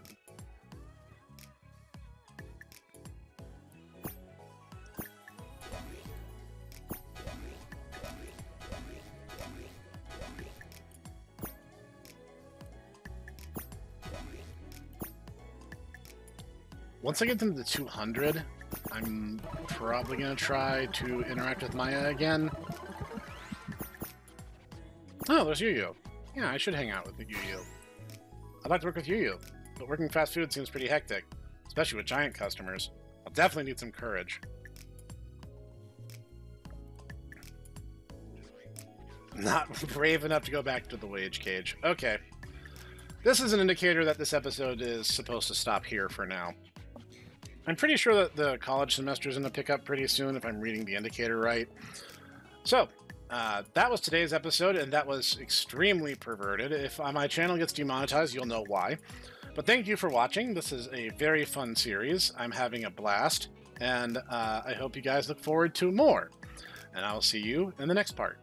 Once I get into the 200, I'm probably going to try to interact with Maya again. Oh, there's Yu. Yeah, I should hang out with Yu. I'd like to work with Yu, but working fast food seems pretty hectic, especially with giant customers. I'll definitely need some courage. Not brave enough to go back to the wage cage. Okay. This is an indicator that this episode is supposed to stop here for now. I'm pretty sure that the college semester is going to pick up pretty soon if I'm reading the indicator right. So, that was today's episode, and that was extremely perverted. If my channel gets demonetized, you'll know why. But thank you for watching. This is a very fun series. I'm having a blast, and I hope you guys look forward to more. And I will see you in the next part.